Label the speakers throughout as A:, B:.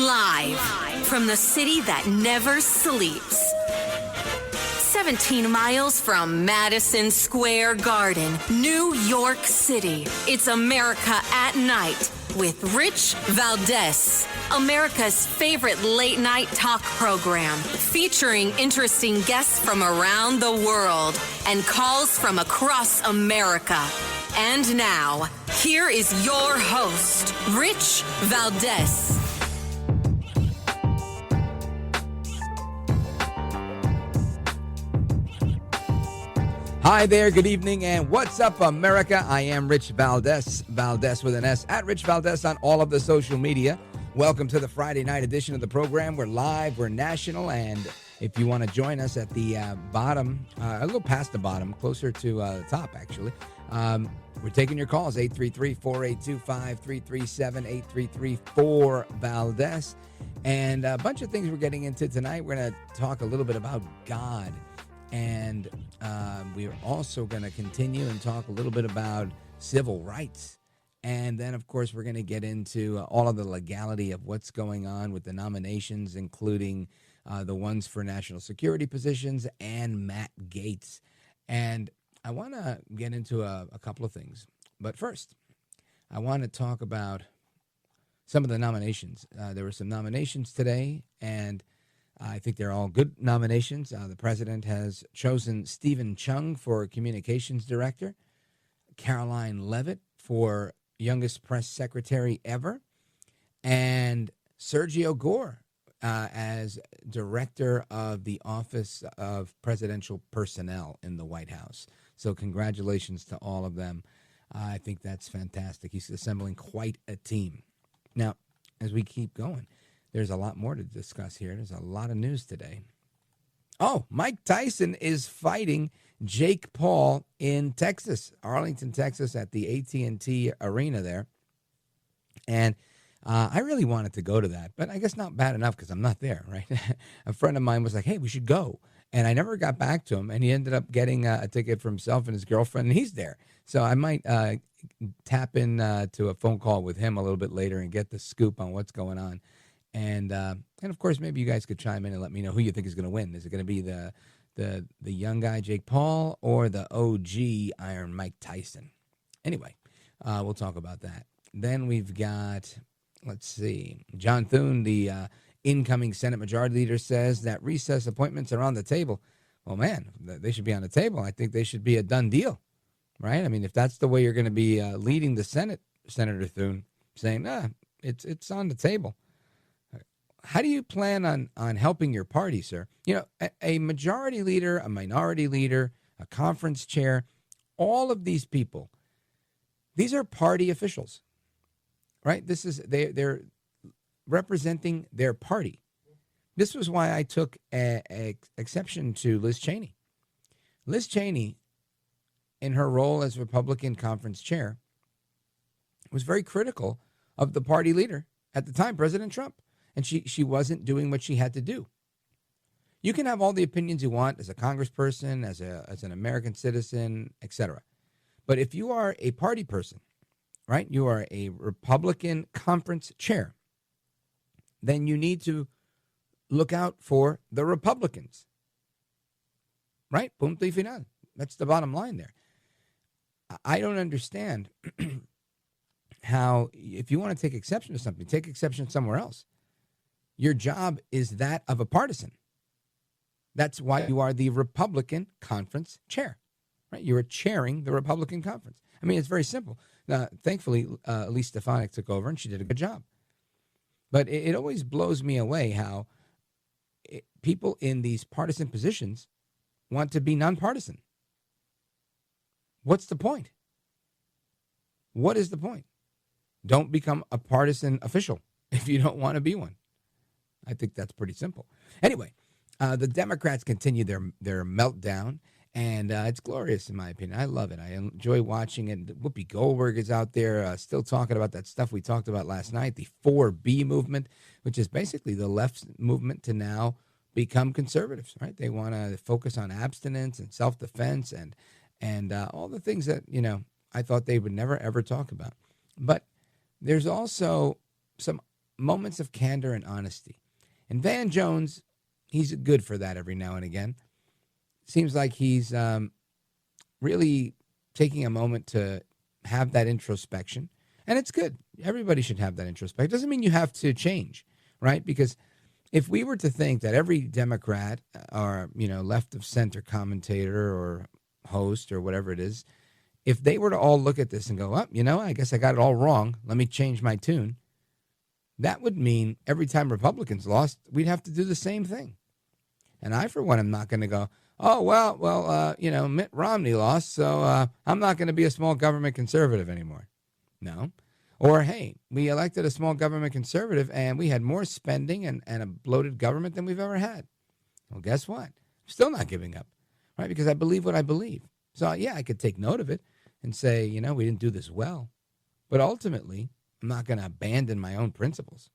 A: Live from the city that never sleeps. 17 miles from Madison Square Garden, New York City. It's America at Night with Rich Valdez. America's favorite late night talk program featuring interesting guests from around the world and calls from across America. And now, here is your host, Rich Valdez.
B: Hi there, good evening, and what's up, America? I am Rich Valdez, Valdez with an S, at Rich Valdez on all of the social media. Welcome to the Friday night edition of the program. We're live, we're national, and if you want to join us at the bottom, a little past the bottom, closer to the top, actually, we're taking your calls, 833-482-5337, 833-4-VALDEZ. And a bunch of things we're getting into tonight. We're going to talk a little bit about God. And we're also going to continue and talk a little bit about civil rights. And then, of course, we're going to get into all of the legality of what's going on with the nominations, including the ones for national security positions and Matt Gaetz. And I want to get into a couple of things. But first, I want to talk about some of the nominations. There were some nominations today, and I think they're all good nominations. The president has chosen Stephen Chung for communications director, Caroline Leavitt for youngest press secretary ever, and Sergio Gore as director of the Office of Presidential Personnel in the White House. So congratulations to all of them. I think that's fantastic. He's assembling quite a team. Now, as we keep going, there's a lot more to discuss here. There's a lot of news today. Oh, Mike Tyson is fighting Jake Paul in Texas, Arlington, Texas, at the AT&T Arena there. And I really wanted to go to that, but I guess not bad enough because I'm not there, right? A friend of mine was like, hey, we should go. And I never got back to him, and he ended up getting a ticket for himself and his girlfriend, and he's there. So I might tap in to a phone call with him a little bit later and get the scoop on what's going on. And of course, maybe you guys could chime in and let me know who you think is going to win. Is it going to be the young guy, Jake Paul, or the OG Iron Mike Tyson? Anyway, we'll talk about that. Then we've got, let's see, John Thune, the incoming Senate Majority Leader, says that recess appointments are on the table. Well, man, they should be on the table. I think they should be a done deal, right? I mean, if that's the way you're going to be leading the Senate, Senator Thune, saying, it's on the table. How do you plan on helping your party, sir? You know, a majority leader, a minority leader, a conference chair, all of these people, these are party officials, right? They're representing their party. This was why I took a exception to Liz Cheney. Liz Cheney, in her role as Republican conference chair, was very critical of the party leader at the time, President Trump. And she wasn't doing what she had to do. You can have all the opinions you want as a congressperson, as an American citizen, etc. But if you are a party person, right, you are a Republican conference chair, then you need to look out for the Republicans, right? Punto y final. That's the bottom line there. I don't understand how, if you want to take exception to something, take exception somewhere else. Your job is that of a partisan. That's why you are the Republican conference chair, right? You are chairing the Republican conference. I mean, it's very simple. Now, thankfully, Elise Stefanik took over, and she did a good job. But it always blows me away how people in these partisan positions want to be nonpartisan. What's the point? What is the point? Don't become a partisan official if you don't want to be one. I think that's pretty simple. Anyway, the Democrats continue their meltdown, and it's glorious in my opinion. I love it. I enjoy watching it. Whoopi Goldberg is out there still talking about that stuff we talked about last night, the 4B movement, which is basically the left's movement to now become conservatives, right? They want to focus on abstinence and self-defense and all the things that, you know, I thought they would never, ever talk about. But there's also some moments of candor and honesty. And Van Jones, he's good for that every now and again. Seems like he's really taking a moment to have that introspection. And it's good. Everybody should have that introspection. It doesn't mean you have to change, right? Because if we were to think that every Democrat or, left of center commentator or host or whatever it is, if they were to all look at this and go, I guess I got it all wrong. Let me change my tune. That would mean every time Republicans lost, we'd have to do the same thing. And I, for one, am not going to go, Mitt Romney lost, so I'm not going to be a small government conservative anymore. No. Or, hey, we elected a small government conservative and we had more spending and a bloated government than we've ever had. Well, guess what? I'm still not giving up, right? Because I believe what I believe. So, yeah, I could take note of it and say, we didn't do this well. But ultimately, I'm not going to abandon my own principles.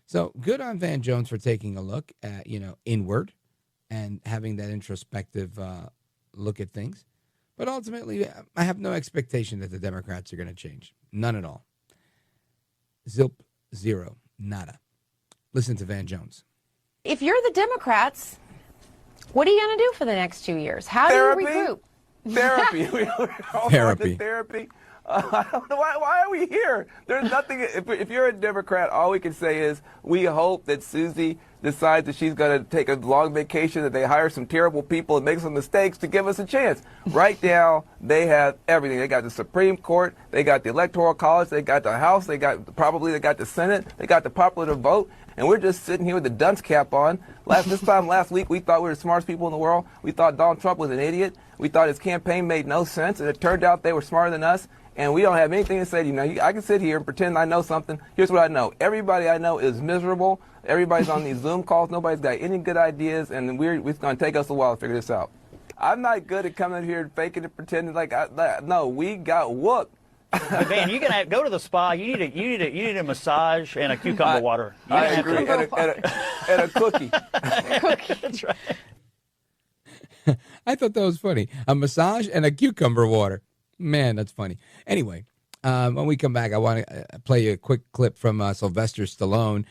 B: So good on Van Jones for taking a look at, inward and having that introspective look at things. But ultimately, I have no expectation that the Democrats are going to change. None at all. Zilp, zero, nada. Listen to Van Jones.
C: If you're the Democrats, what are you going to do for the next 2 years? How do you regroup?
D: Therapy.
B: Therapy.
D: Therapy. I don't know why are we here? There's nothing. If you're a Democrat, all we can say is we hope that Susie decides that she's going to take a long vacation, that they hire some terrible people and make some mistakes to give us a chance. Right now, they have everything. They got the Supreme Court, they got the Electoral College, they got the House, they got the Senate, they got the popular vote, and we're just sitting here with the dunce cap on. This time last week, we thought we were the smartest people in the world. We thought Donald Trump was an idiot. We thought his campaign made no sense, and it turned out they were smarter than us. And we don't have anything to say. I can sit here and pretend I know something. Here's what I know. Everybody I know is miserable. Everybody's on these Zoom calls. Nobody's got any good ideas, and it's going to take us a while to figure this out. I'm not good at coming here and faking and pretending no, we got whooped.
E: Van, you're gonna go to the spa. You need a massage and a cucumber water.
D: I agree, and a cookie.
E: Cookie. That's right.
B: I thought that was funny. A massage and a cucumber water. Man, that's funny. Anyway, when we come back, I want to play you a quick clip from Sylvester Stallone,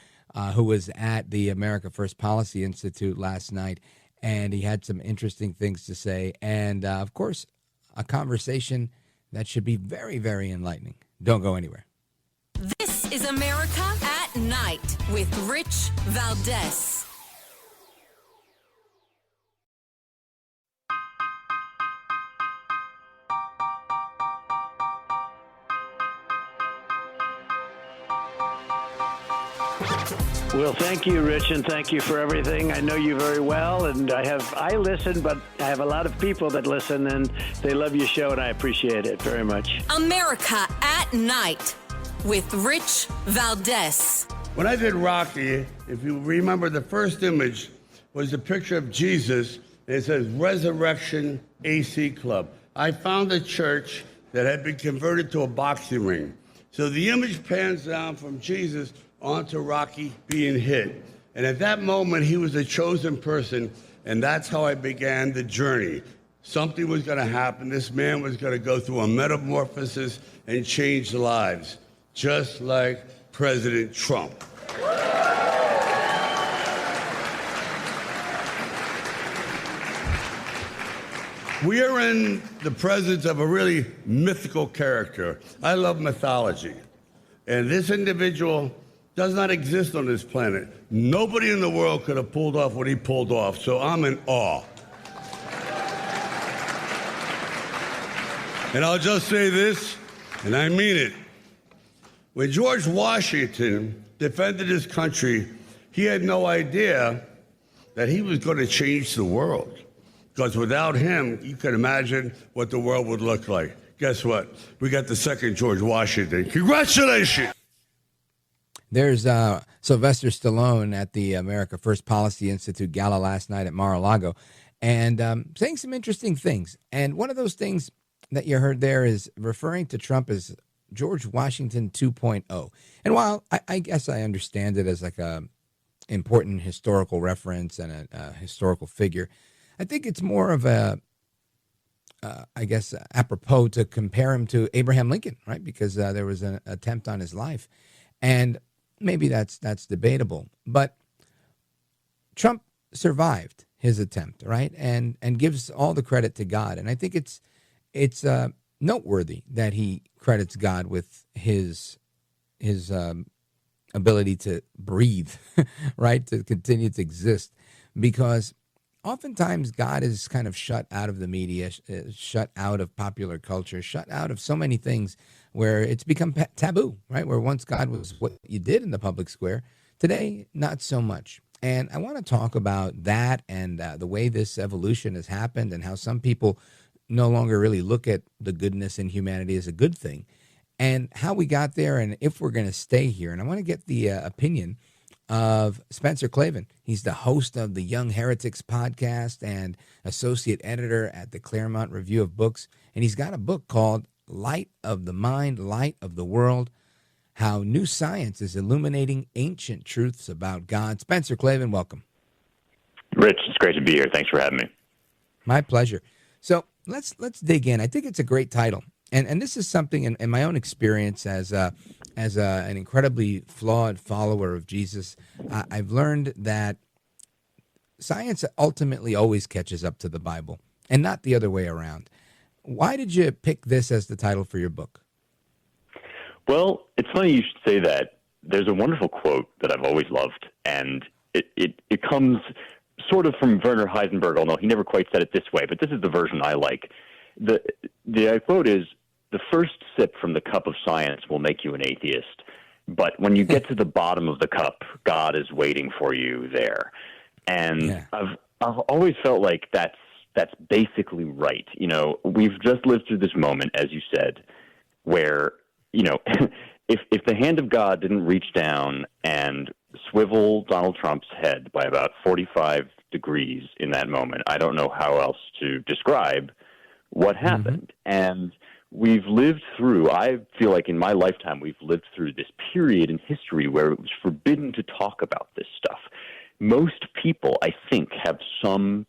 B: who was at the America First Policy Institute last night, and he had some interesting things to say. And, of course, a conversation that should be very, very enlightening. Don't go anywhere.
A: This is America at Night with Rich Valdez.
F: Well, thank you, Rich, and thank you for everything. I know you very well, and I listen, but I have a lot of people that listen, and they love your show, and I appreciate it very much.
A: America at Night with Rich Valdez.
G: When I did Rocky, if you remember, the first image was a picture of Jesus, and it says Resurrection AC Club. I found a church that had been converted to a boxing ring. So the image pans down from Jesus onto Rocky being hit. And at that moment, he was a chosen person, and that's how I began the journey. Something was going to happen. This man was going to go through a metamorphosis and change lives, just like President Trump. We are in the presence of a really mythical character. I love mythology. And this individual does not exist on this planet. Nobody in the world could have pulled off what he pulled off, so I'm in awe. And I'll just say this, and I mean it. When George Washington defended his country, he had no idea that he was going to change the world. Because without him, you can imagine what the world would look like. Guess what? We got the second George Washington. Congratulations!
B: There's Sylvester Stallone at the America First Policy Institute gala last night at Mar-a-Lago, and saying some interesting things. And one of those things that you heard there is referring to Trump as George Washington 2.0. And while I guess I understand it as like a important historical reference and a historical figure, I think it's more of a, I guess, apropos to compare him to Abraham Lincoln, right? Because there was an attempt on his life. And maybe that's debatable. But Trump survived his attempt, right? And gives all the credit to God. And I think it's noteworthy that he credits God with his ability to breathe, right? To continue to exist, because oftentimes God is kind of shut out of the media, shut out of popular culture, shut out of so many things where it's become taboo, right? Where once God was what you did in the public square, today, not so much. And I want to talk about that and the way this evolution has happened and how some people no longer really look at the goodness in humanity as a good thing, and how we got there and if we're going to stay here. And I want to get the opinion of Spencer Klavan. He's the host of the Young Heretics podcast and associate editor at the Claremont Review of Books. And he's got a book called Light of the Mind, Light of the World, How New Science is Illuminating Ancient Truths About God. Spencer Klavan, welcome.
H: Rich, it's great to be here. Thanks for having me.
B: My pleasure. So let's dig in. I think it's a great title. And this is something in my own experience as an incredibly flawed follower of Jesus, I've learned that science ultimately always catches up to the Bible and not the other way around. Why did you pick this as the title for your book?
H: Well, it's funny you should say that. There's a wonderful quote that I've always loved, and it comes sort of from Werner Heisenberg, although he never quite said it this way, but this is the version I like. The quote is, "The first sip from the cup of science will make you an atheist, but when you get to the bottom of the cup, God is waiting for you there." And yeah. I've always felt like that's basically right. You know, we've just lived through this moment, as you said, where, you know, if the hand of God didn't reach down and swivel Donald Trump's head by about 45 degrees in that moment, I don't know how else to describe what happened. And we've lived through, I feel like in my lifetime, we've lived through this period in history where it was forbidden to talk about this stuff. Most people, I think, have some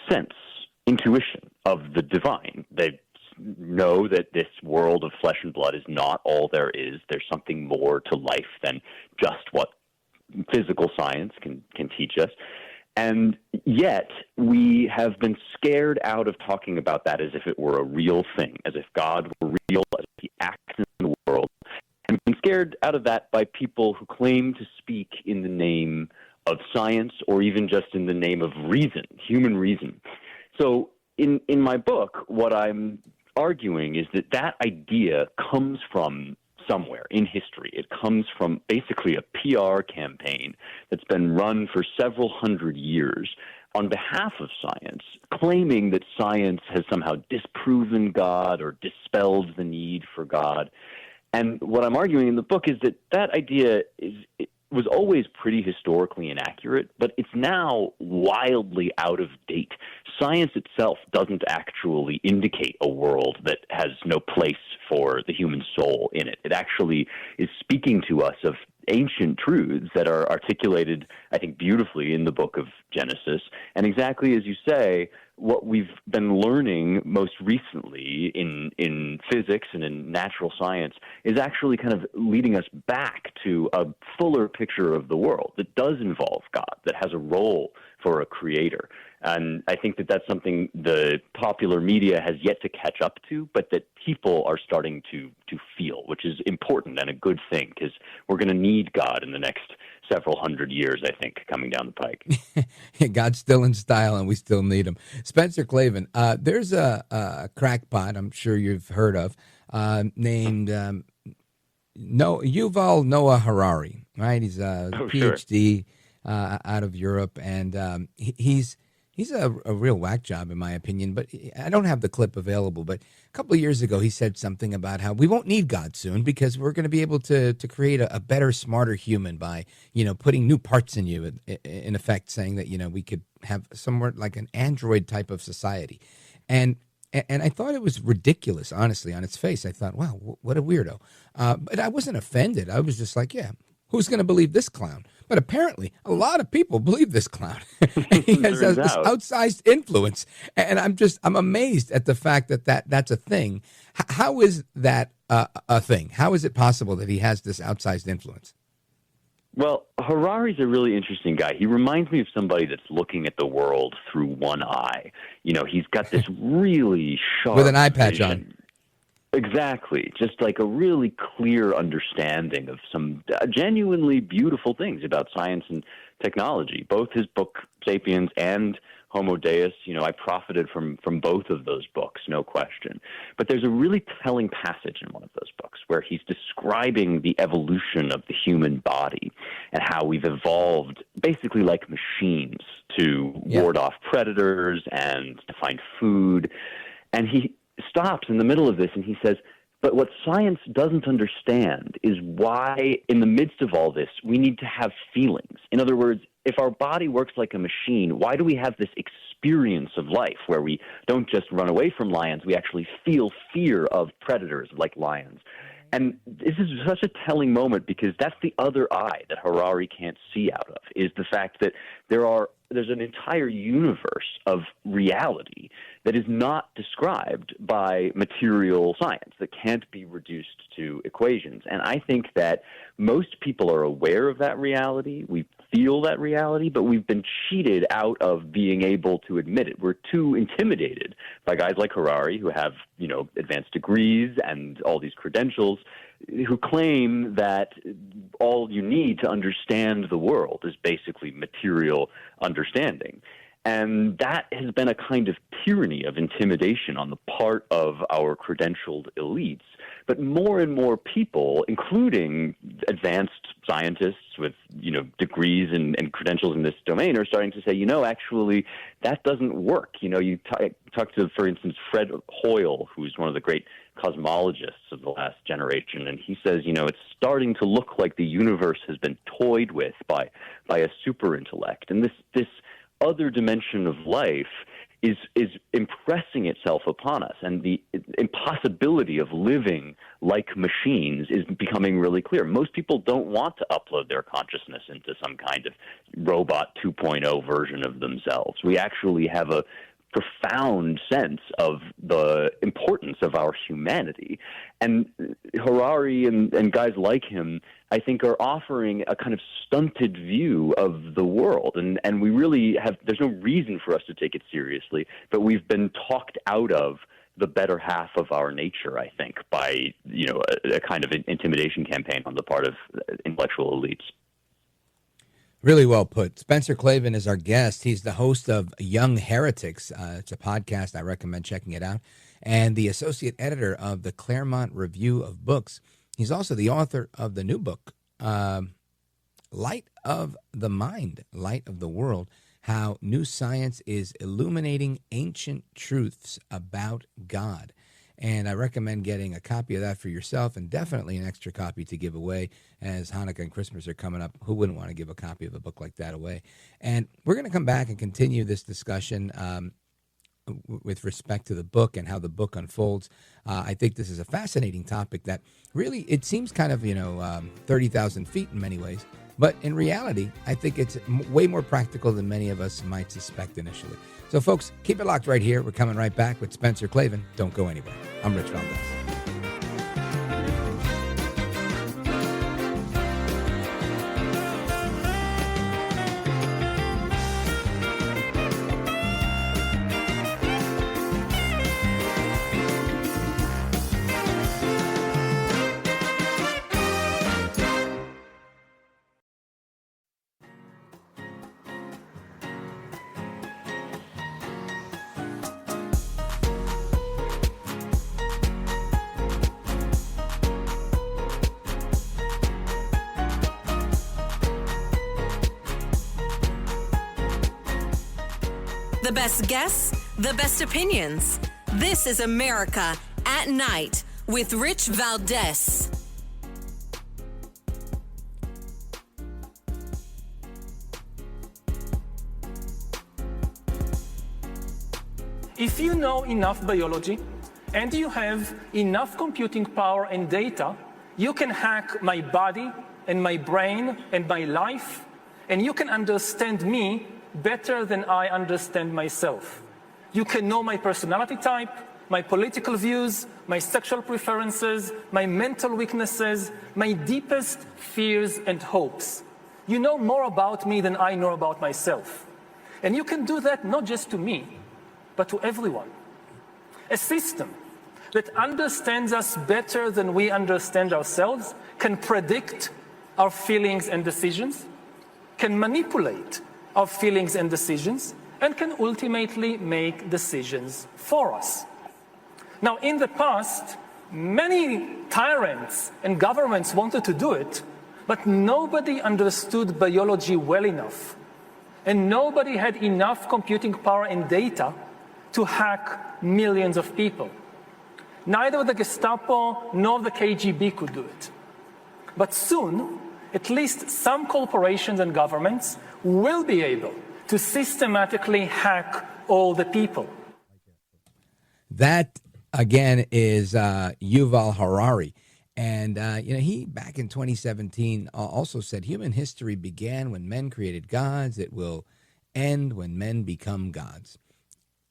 H: sense, intuition of the divine. They know that this world of flesh and blood is not all there is. There's something more to life than just what physical science can teach us. And yet we have been scared out of talking about that as if it were a real thing, as if God were real, as if he acts in the world. And been scared out of that by people who claim to speak in the name of science or even just in the name of reason, human reason. So in my book, what I'm arguing is that idea comes from somewhere in history. It comes from basically a PR campaign that's been run for several hundred years on behalf of science, claiming that science has somehow disproven God or dispelled the need for God. And what I'm arguing in the book is that idea was always pretty historically inaccurate, but it's now wildly out of date. Science itself doesn't actually indicate a world that has no place for the human soul in it. It actually is speaking to us of ancient truths that are articulated, I think, beautifully in the book of Genesis. And exactly as you say, what we've been learning most recently in physics and in natural science is actually kind of leading us back to a fuller picture of the world that does involve God, that has a role for a creator. And I think that that's something the popular media has yet to catch up to, but that people are starting to feel, which is important and a good thing, because we're going to need God in the next several hundred years, I think, coming down the pike.
B: God's still in style, and we still need him. Spencer Klavan, there's a crackpot I'm sure you've heard of named Yuval Noah Harari, right? He's a PhD out of Europe, and he's a real whack job, in my opinion, but I don't have the clip available. But a couple of years ago, he said something about how we won't need God soon because we're going to be able to create a better, smarter human by, putting new parts in you, in effect, saying that, we could have somewhat like an android type of society. And I thought it was ridiculous, honestly, on its face. I thought, wow, what a weirdo. But I wasn't offended. I was just like, yeah, who's going to believe this clown? But apparently, a lot of people believe this clown. He has this outsized influence, and I'm amazed at the fact that's a thing. How is that a thing? How is it possible that he has this outsized influence?
H: Well, Harari's a really interesting guy. He reminds me of somebody that's looking at the world through one eye. You know, he's got this really sharp
B: with an eye patch
H: vision.
B: on.
H: Exactly. Just like a really clear understanding of some genuinely beautiful things about science and technology. Both his book, Sapiens, and Homo Deus, you know, I profited from both of those books, no question. But there's a really telling passage in one of those books where he's describing the evolution of the human body and how we've evolved basically like machines to ward off predators and to find food. And he stops in the middle of this and he says, but what science doesn't understand is why, in the midst of all this, we need to have feelings. In other words, if our body works like a machine, why do we have this experience of life where we don't just run away from lions, we actually feel fear of predators like lions? And this is such a telling moment because that's the other eye that Harari can't see out of, is the fact that there's an entire universe of reality that is not described by material science, that can't be reduced to equations. And I think that most people are aware of that reality. We feel that reality, but we've been cheated out of being able to admit it. We're too intimidated by guys like Harari who have, you know, advanced degrees and all these credentials, who claim that all you need to understand the world is basically material understanding. And that has been a kind of tyranny of intimidation on the part of our credentialed elites. But more and more people, including advanced scientists with, you know, degrees and credentials in this domain, are starting to say, you know, actually, that doesn't work. You know, you talk to, for instance, Fred Hoyle, who's one of the great cosmologists of the last generation, and he says, you know, it's starting to look like the universe has been toyed with by a super intellect. And this other dimension of life is impressing itself upon us, and the impossibility of living like machines is becoming really clear. Most people don't want to upload their consciousness into some kind of robot 2.0 version of themselves. We actually have a profound sense of the importance of our humanity. And Harari and guys like him, I think, are offering a kind of stunted view of the world. And we really have, there's no reason for us to take it seriously, but we've been talked out of the better half of our nature, I think, by, you know, a kind of intimidation campaign on the part of intellectual elites.
B: Really well put. Spencer Klavan is our guest. He's the host of Young Heretics. It's a podcast. I recommend checking it out. And the associate editor of the Claremont Review of Books. He's also the author of the new book, Light of the Mind, Light of the World, How New Science is Illuminating Ancient Truths About God. And I recommend getting a copy of that for yourself, and definitely an extra copy to give away as Hanukkah and Christmas are coming up. Who wouldn't want to give a copy of a book like that away? And we're going to come back and continue this discussion with respect to the book and how the book unfolds. I think this is a fascinating topic that really, it seems kind of, 30,000 feet in many ways. But in reality, I think it's way more practical than many of us might suspect initially. So, folks, keep it locked right here. We're coming right back with Spencer Klavan. Don't go anywhere. I'm Rich Valdez.
A: The best guests, the best opinions. This is America at Night with Rich Valdez.
I: If you know enough biology and you have enough computing power and data, you can hack my body and my brain and my life, and you can understand me better than I understand myself. You can know my personality type, my political views, my sexual preferences, my mental weaknesses, my deepest fears and hopes. you know more about me than I know about myself. And you can do that not just to me, but to everyone. A system that understands us better than we understand ourselves can predict our feelings and decisions, can manipulate our feelings and decisions, and can ultimately make decisions for us. Now, in the past, many tyrants and governments wanted to do it, but nobody understood biology well enough, and nobody had enough computing power and data to hack millions of people. Neither the Gestapo nor the KGB could do it. But soon, at least some corporations and governments will be able to systematically hack all the people.
B: That, again, is Yuval Harari. And, he, back in 2017, also said, human history began when men created gods. It will end when men become gods.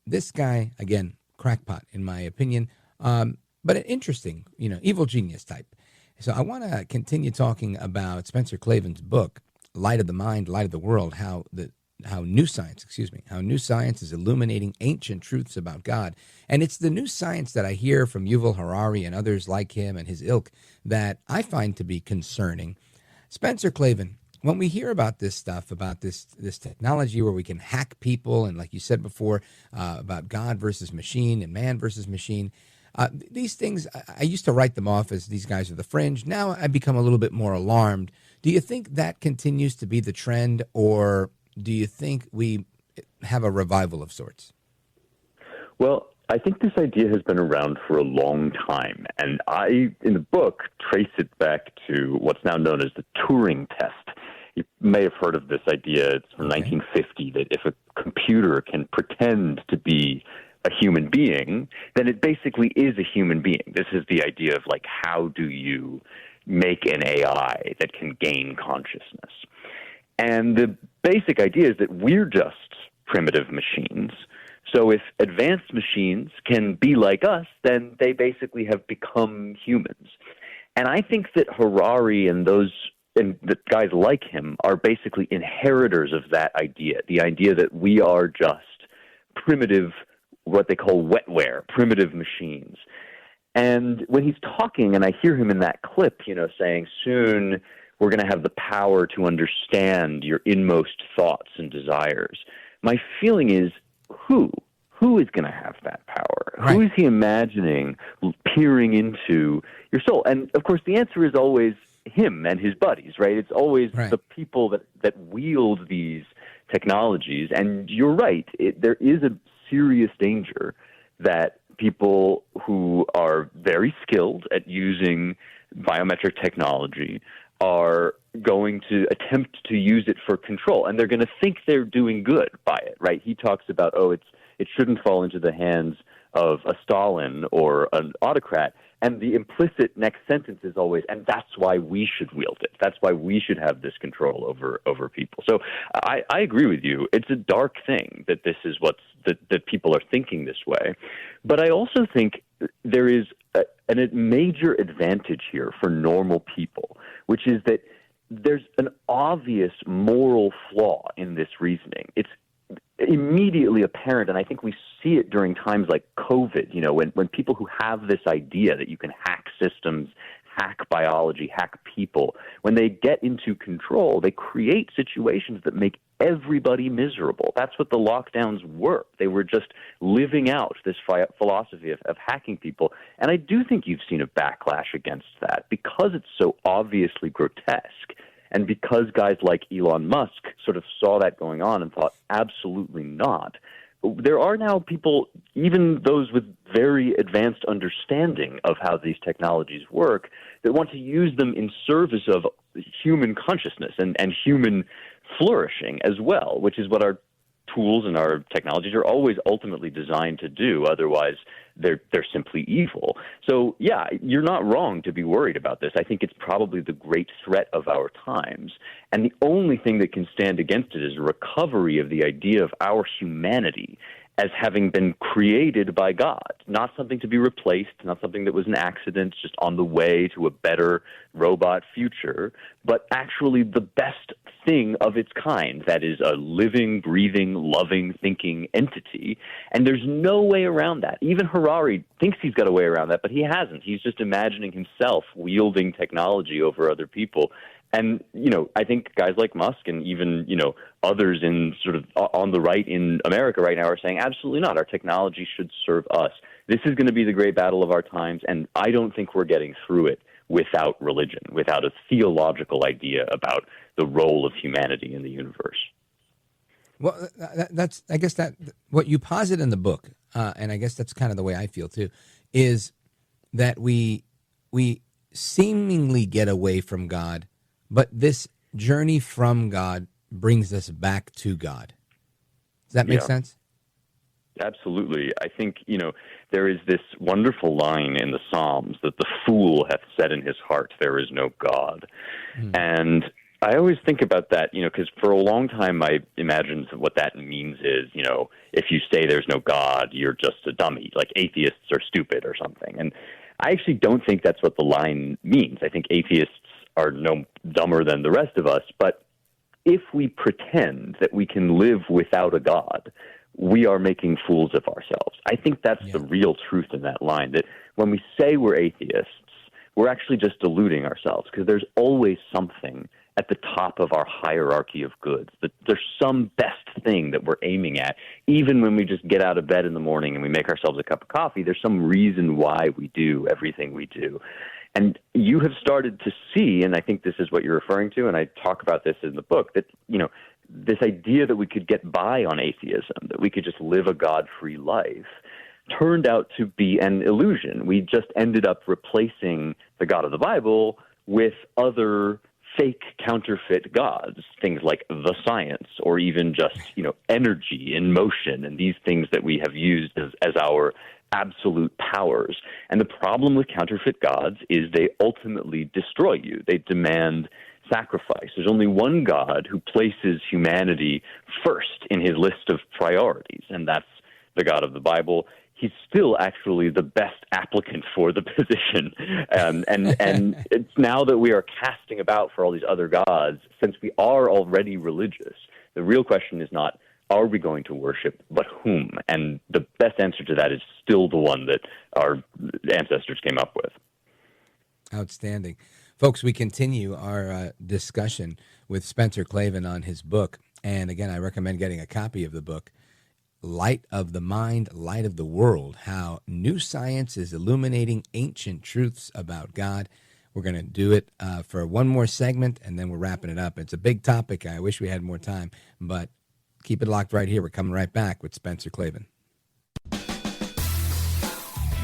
B: This guy, again, crackpot, in my opinion, but an interesting, evil genius type. So I want to continue talking about Spencer Klavan's book, Light of the Mind, Light of the World, how new science is illuminating ancient truths about God. And it's the new science that I hear from Yuval Harari and others like him and his ilk that I find to be concerning. Spencer Klavan, when we hear about this stuff, about this technology where we can hack people, and like you said before, about God versus machine and man versus machine, these things, I used to write them off as these guys are the fringe. Now I become a little bit more alarmed. Do you think that continues to be the trend, or do you think we have a revival of sorts?
H: Well, I think this idea has been around for a long time, and I, in the book, trace it back to what's now known as the Turing test. You may have heard of this idea. It's from 1950, that if a computer can pretend to be a human being, then it basically is a human being. This is the idea of, how do you make an AI that can gain consciousness? And the basic idea is that we're just primitive machines. So if advanced machines can be like us, then they basically have become humans. And I think that Harari and the guys like him are basically inheritors of that idea, the idea that we are just primitive, what they call wetware, primitive machines. And when he's talking, and I hear him in that clip, saying, soon we're going to have the power to understand your inmost thoughts and desires. My feeling is, who is going to have that power? Right. Who is he imagining peering into your soul? And, of course, the answer is always him and his buddies, right? It's always the people that wield these technologies. And you're right, there is a serious danger that people who are very skilled at using biometric technology are going to attempt to use it for control, and they're going to think they're doing good by it, right? He talks about, it shouldn't fall into the hands of a Stalin or an autocrat, and the implicit next sentence is always, and that's why we should wield it. That's why we should have this control over people. So I agree with you. It's a dark thing that this is that people are thinking this way. But I also think there is a major advantage here for normal people, which is that there's an obvious moral flaw in this reasoning. It's immediately apparent, and I think we see it during times like COVID, when people who have this idea that you can hack systems, hack biology, hack people, when they get into control, they create situations that make everybody miserable. That's what the lockdowns were. They were just living out this philosophy of hacking people. And I do think you've seen a backlash against that because it's so obviously grotesque. And because guys like Elon Musk sort of saw that going on and thought, absolutely not, there are now people, even those with very advanced understanding of how these technologies work, that want to use them in service of human consciousness and human flourishing as well, which is what our tools and our technologies are always ultimately designed to do. Otherwise, they're simply evil. So, yeah, you're not wrong to be worried about this. I think it's probably the great threat of our times. And the only thing that can stand against it is a recovery of the idea of our humanity as having been created by God, not something to be replaced, not something that was an accident just on the way to a better robot future, but actually the best thing of its kind, that is a living, breathing, loving, thinking entity. And there's no way around that. Even Harari thinks he's got a way around that, but he hasn't. He's just imagining himself wielding technology over other people. And, I think guys like Musk and even, others in sort of on the right in America right now are saying, absolutely not. Our technology should serve us. This is going to be the great battle of our times, and I don't think we're getting through it without religion, without a theological idea about the role of humanity in the universe.
B: Well, that's, I guess, that what you posit in the book, and I guess that's kind of the way I feel too, is that we seemingly get away from God, but this journey from God brings us back to God. Does that make sense?
H: Absolutely. I think, there is this wonderful line in the Psalms that the fool hath said in his heart, there is no God. And I always think about that, because for a long time I imagined what that means is, if you say there's no God, you're just a dummy, like atheists are stupid or something. And I actually don't think that's what the line means. I think atheists are no dumber than the rest of us, but if we pretend that we can live without a God, we are making fools of ourselves. I think that's the real truth in that line, that when we say we're atheists, we're actually just deluding ourselves, because there's always something at the top of our hierarchy of goods. That there's some best thing that we're aiming at. Even when we just get out of bed in the morning and we make ourselves a cup of coffee, there's some reason why we do everything we do. And you have started to see, and I think this is what you're referring to, and I talk about this in the book, that, this idea that we could get by on atheism, that we could just live a God-free life, turned out to be an illusion. We just ended up replacing the God of the Bible with other fake counterfeit gods, things like the science, or even just, energy and motion, and these things that we have used as our absolute powers. And the problem with counterfeit gods is they ultimately destroy you. They demand sacrifice. There's only one God who places humanity first in his list of priorities, and that's the God of the Bible. He's still actually the best applicant for the position. And it's now that we are casting about for all these other gods, since we are already religious, the real question is not, are we going to worship, but whom? And the best answer to that is still the one that our ancestors came up with.
B: Outstanding. Folks, we continue our discussion with Spencer Klavan on his book. And again, I recommend getting a copy of the book, Light of the Mind, Light of the World, How New Science is Illuminating Ancient Truths About God. We're going to do it for one more segment, and then we're wrapping it up. It's a big topic. I wish we had more time, but keep it locked right here. We're coming right back with Spencer Klavan.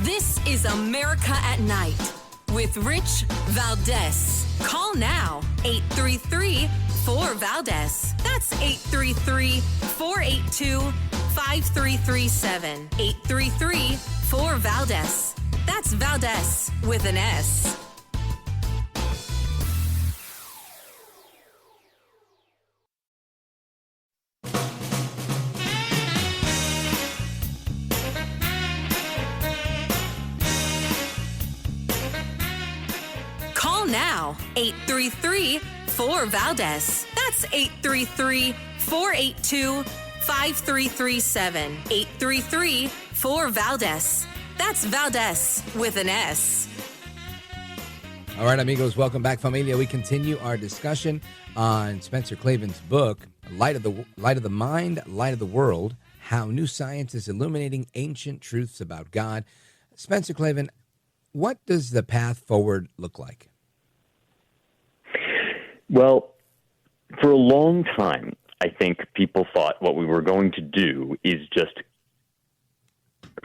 A: This is America at Night with Rich Valdez. Call now, 833-4-VALDEZ. That's 833-482-5337. 833-4-VALDEZ. That's Valdez with an S. Now, 833-4-VALDEZ. That's 833-482-5337. 833-4-VALDEZ. That's Valdez with an S.
B: All right, amigos, welcome back, familia. We continue our discussion on Spencer Klavan's book, Light of the Mind, Light of the World, How New Science is Illuminating Ancient Truths About God. Spencer Klavan, what does the path forward look like?
H: Well, for a long time, I think people thought what we were going to do is just,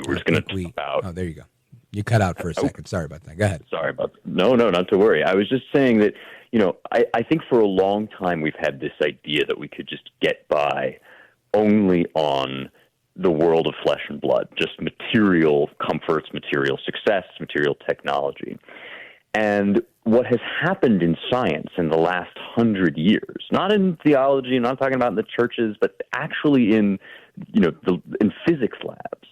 H: we're just going to talk about.
B: Oh, there you go. You cut out for a second. Sorry about that. Go ahead.
H: Sorry about that. No, not to worry. I was just saying that, I think for a long time we've had this idea that we could just get by only on the world of flesh and blood, just material comforts, material success, material technology. And what has happened in science in the last 100 years, not in theology, I'm not talking about in the churches, but actually in in physics labs,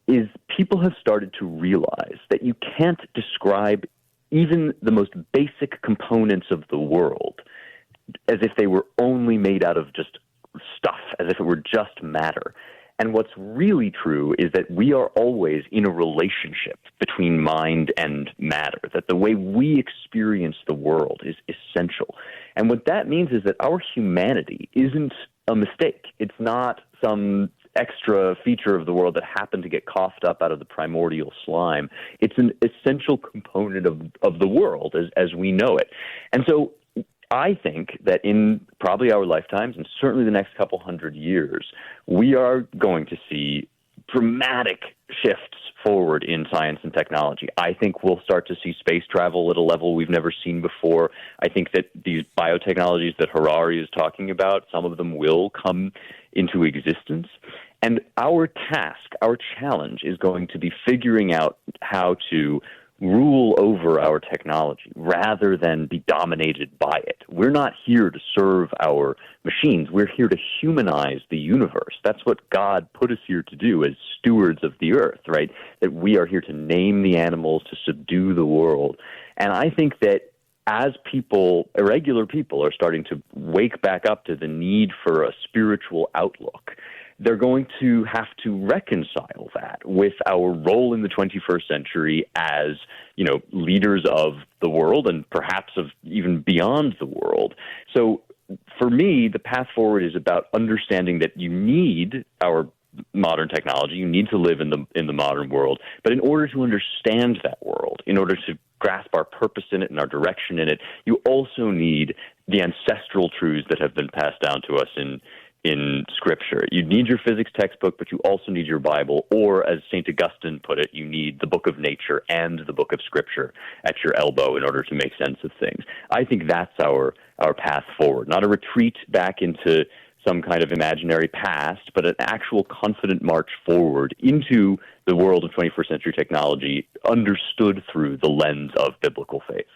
H: is people have started to realize that you can't describe even the most basic components of the world as if they were only made out of just stuff, as if it were just matter. And what's really true is that we are always in a relationship between mind and matter, that the way we experience the world is essential. And what that means is that our humanity isn't a mistake. It's not some extra feature of the world that happened to get coughed up out of the primordial slime. It's an essential component of the world as we know it. And so I think that in probably our lifetimes, and certainly the next couple hundred years, we are going to see dramatic shifts forward in science and technology. I think we'll start to see space travel at a level we've never seen before. I think that these biotechnologies that Harari is talking about, some of them will come into existence. And our task, our challenge is going to be figuring out how to rule over our technology rather than be dominated by it. We're not here to serve our machines. We're here to humanize the universe. That's what God put us here to do as stewards of the earth, right? That we are here to name the animals, to subdue the world. And I think that as people, irregular people, are starting to wake back up to the need for a spiritual outlook, they're going to have to reconcile that with our role in the 21st century as, leaders of the world and perhaps of even beyond the world. So for me, the path forward is about understanding that you need our modern technology. You need to live in the modern world. But in order to understand that world, in order to grasp our purpose in it and our direction in it, you also need the ancestral truths that have been passed down to us in Scripture. You need your physics textbook, but you also need your Bible, or as St. Augustine put it, you need the book of nature and the book of Scripture at your elbow in order to make sense of things. I think that's our path forward, not a retreat back into some kind of imaginary past, but an actual confident march forward into the world of 21st century technology understood through the lens of biblical faith.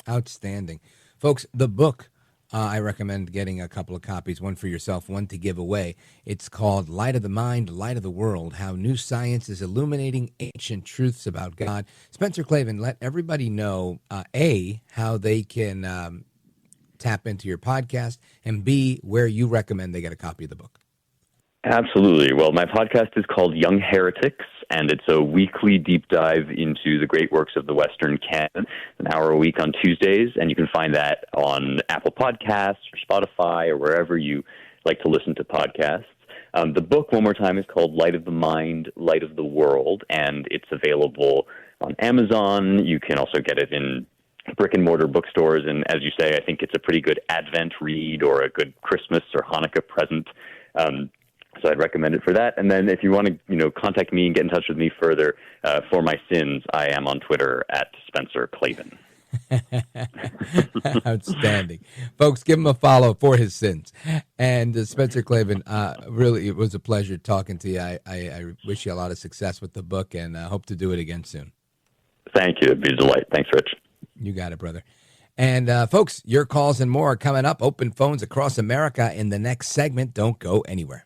B: Outstanding. Folks, the book, I recommend getting a couple of copies, one for yourself, one to give away. It's called Light of the Mind, Light of the World, How New Science is Illuminating Ancient Truths About God. Spencer Klavan, let everybody know, A, how they can tap into your podcast, and B, where you recommend they get a copy of the book.
H: Absolutely. Well, my podcast is called Young Heretics, and it's a weekly deep dive into the great works of the Western canon, an hour a week on Tuesdays, and you can find that on Apple Podcasts or Spotify or wherever you like to listen to podcasts. The book, one more time, is called Light of the Mind, Light of the World, and it's available on Amazon. You can also get it in brick-and-mortar bookstores, and as you say, I think it's a pretty good Advent read or a good Christmas or Hanukkah present. So I'd recommend it for that. And then if you want to, contact me and get in touch with me further for my sins, I am on Twitter at Spencer Klavan.
B: Outstanding. Folks, give him a follow for his sins. And Spencer Klavan, really, it was a pleasure talking to you. I wish you a lot of success with the book and hope to do it again soon.
H: Thank you. It'd be a delight. Thanks, Rich.
B: You got it, brother. And folks, your calls and more are coming up. Open phones across America in the next segment. Don't go anywhere.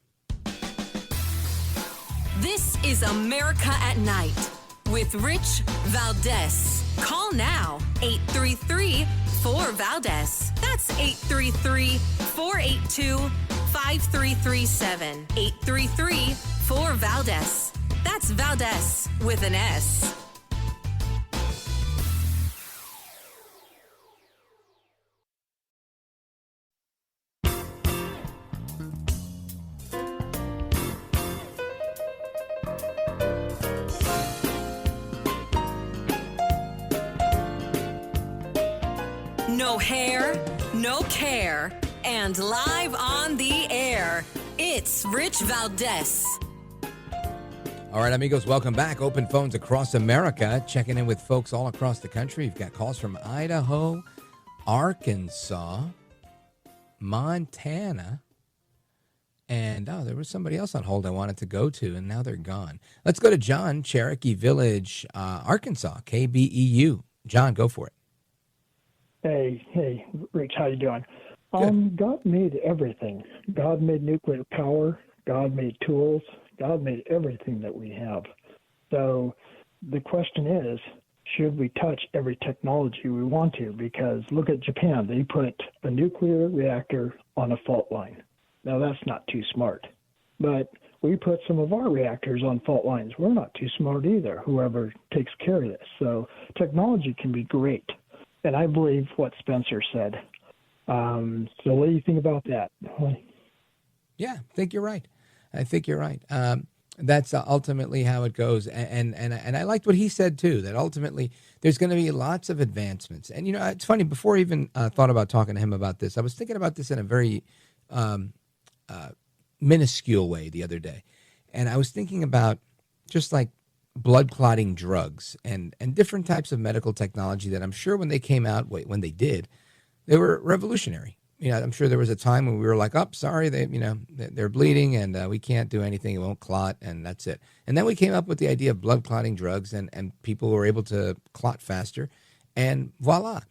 A: This is America at Night with Rich Valdez. Call now, 833-4-VALDEZ. That's 833-482-5337. 833-4-VALDEZ. That's Valdez with an S. No hair, no care, and live on the air, it's Rich Valdez.
B: All right, amigos, welcome back. Open phones across America, checking in with folks all across the country. You've got calls from Idaho, Arkansas, Montana, and there was somebody else on hold I wanted to go to, and now they're gone. Let's go to John, Cherokee Village, Arkansas, KBEU. John, go for it.
J: Hey, Rich, how you doing? God made everything. God made nuclear power. God made tools. God made everything that we have. So the question is, should we touch every technology we want to? Because look at Japan. They put a nuclear reactor on a fault line. Now, that's not too smart. But we put some of our reactors on fault lines. We're not too smart either, whoever takes care of this. So technology can be great. And I believe what Spencer said. So what do you think about that?
B: Yeah, I think you're right. That's ultimately how it goes. And I liked what he said, too, that ultimately there's going to be lots of advancements. And, it's funny, before I even thought about talking to him about this, I was thinking about this in a very minuscule way the other day. And I was thinking about just like blood clotting drugs and different types of medical technology that I'm sure when they came out, when they did, they were revolutionary. I'm sure there was a time when we were like, sorry, they're bleeding and we can't do anything. It won't clot and that's it. And then we came up with the idea of blood clotting drugs and people were able to clot faster and voila.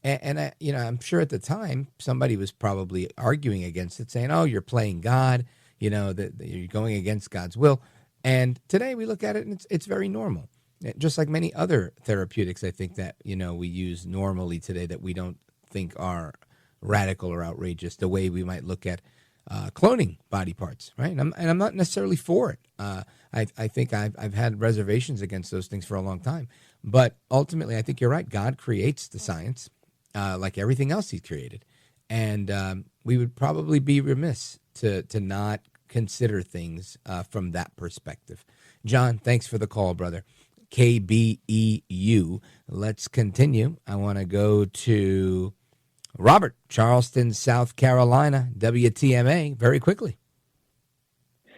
B: And I'm sure at the time somebody was probably arguing against it, saying, you're playing God, that you're going against God's will. And today we look at it and it's very normal. Just like many other therapeutics, I think that, we use normally today that we don't think are radical or outrageous, the way we might look at cloning body parts, right? And I'm not necessarily for it. I think I've had reservations against those things for a long time. But ultimately, I think you're right. God creates the science like everything else he's created. And we would probably be remiss to not consider things from that perspective. John, thanks for the call, brother. KBEU. Let's continue. I want to go to Robert, Charleston, South Carolina, WTMA, very quickly.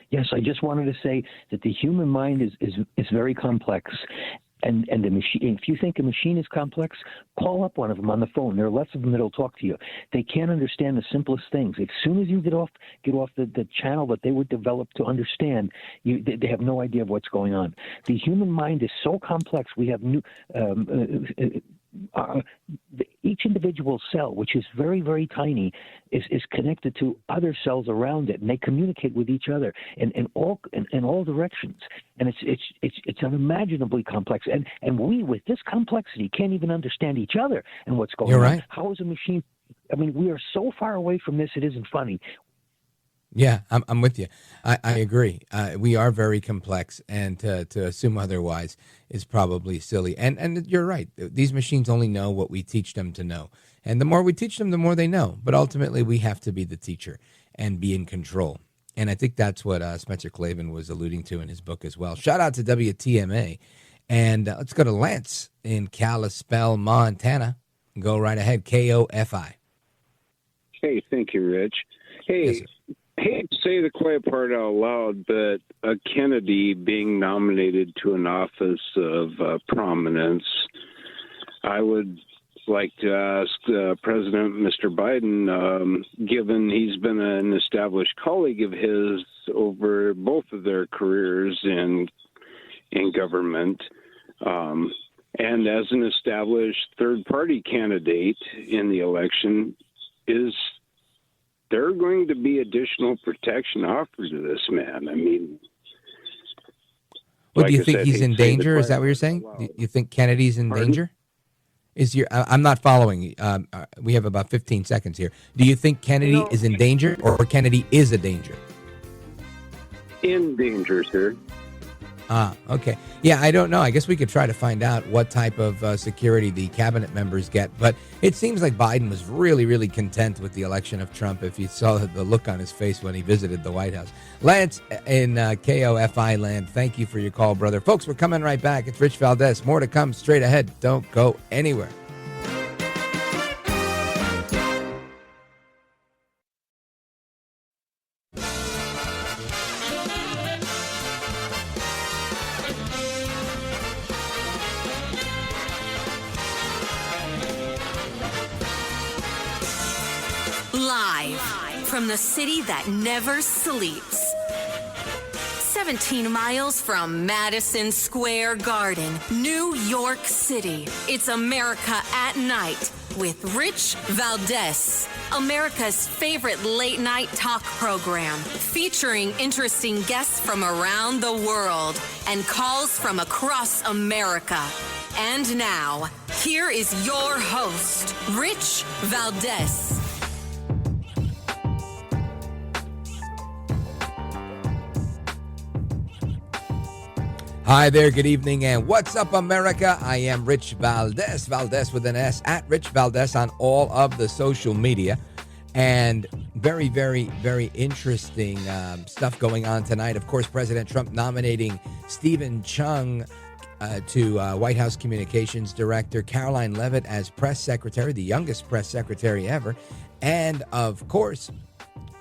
K: Yes, I just wanted to say that the human mind is very complex. And the machine, if you think a machine is complex, call up one of them on the phone. There are lots of them that'll talk to you. They can't understand the simplest things. As soon as you get off the channel that they were developed to understand, they have no idea of what's going on. The human mind is so complex. We have each individual cell, which is very, very tiny, is connected to other cells around it, and they communicate with each other in all directions. And it's unimaginably complex. And we, with this complexity, can't even understand each other and what's going on.
B: Right.
K: How is a machine? I mean, we are so far away from this; it isn't funny.
B: Yeah, I'm with you. I agree. We are very complex, and to assume otherwise is probably silly. And you're right. These machines only know what we teach them to know. And the more we teach them, the more they know. But ultimately, we have to be the teacher and be in control. And I think that's what Spencer Klavan was alluding to in his book as well. Shout out to WTMA. And let's go to Lance in Kalispell, Montana. Go right ahead. KOFI.
L: Hey, thank you, Rich. Hey.
B: Yes, sir.
L: I hate to say the quiet part out loud, but a Kennedy being nominated to an office of prominence, I would like to ask President Mr. Biden, given he's been an established colleague of his over both of their careers in government, and as an established third-party candidate in the election, is there going to be additional protection offered to this man? I mean,
B: well, do you think he's in danger? Is that what you're saying? You think Kennedy's in danger? I'm not following. We have about 15 seconds here. Do you think Kennedy is in danger, or Kennedy is a danger?
L: In danger, sir.
B: Okay. Yeah, I don't know. I guess we could try to find out what type of security the cabinet members get. But it seems like Biden was really, really content with the election of Trump if you saw the look on his face when he visited the White House. Lance in KOFI land, thank you for your call, brother. Folks, we're coming right back. It's Rich Valdez. More to come straight ahead. Don't go anywhere.
A: Live from the city that never sleeps. 17 miles from Madison Square Garden, New York City. It's America at Night with Rich Valdez, America's favorite late night talk program, featuring interesting guests from around the world and calls from across America. And now, here is your host, Rich Valdez.
B: Hi there, good evening, and what's up, America? I am Rich Valdez, Valdez with an S, at Rich Valdez on all of the social media. And very, very, very interesting stuff going on tonight. Of course, President Trump nominating Stephen Chung to White House Communications Director, Caroline Leavitt as press secretary, the youngest press secretary ever. And, of course,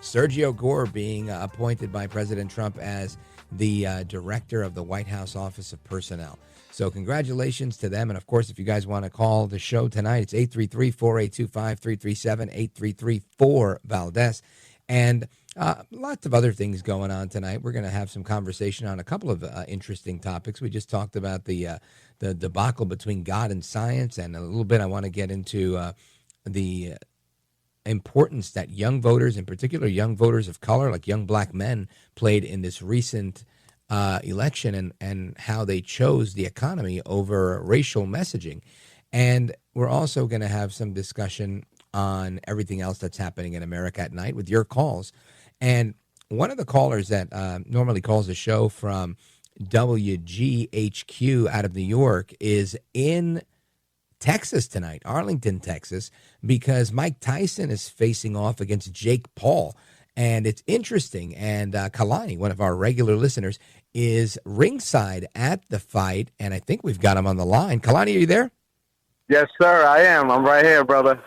B: Sergio Gore being appointed by President Trump as the director of the White House Office of Personnel. So congratulations to them. And, of course, if you guys want to call the show tonight, it's 833-482-5337, 833-4-VALDEZ. And lots of other things going on tonight. We're going to have some conversation on a couple of interesting topics. We just talked about the debacle between God and science, and a little bit I want to get into the importance that young voters, in particular young voters of color, like young black men, played in this recent election, and how they chose the economy over racial messaging. And we're also going to have some discussion on everything else that's happening in America at night with your calls. And one of the callers that normally calls the show from WGHQ out of New York is in Texas tonight, Arlington, Texas, because Mike Tyson is facing off against Jake Paul. And it's interesting. And Kalani, one of our regular listeners, is ringside at the fight. And I think we've got him on the line. Kalani, are you there?
M: Yes, sir, I am. I'm right here, brother.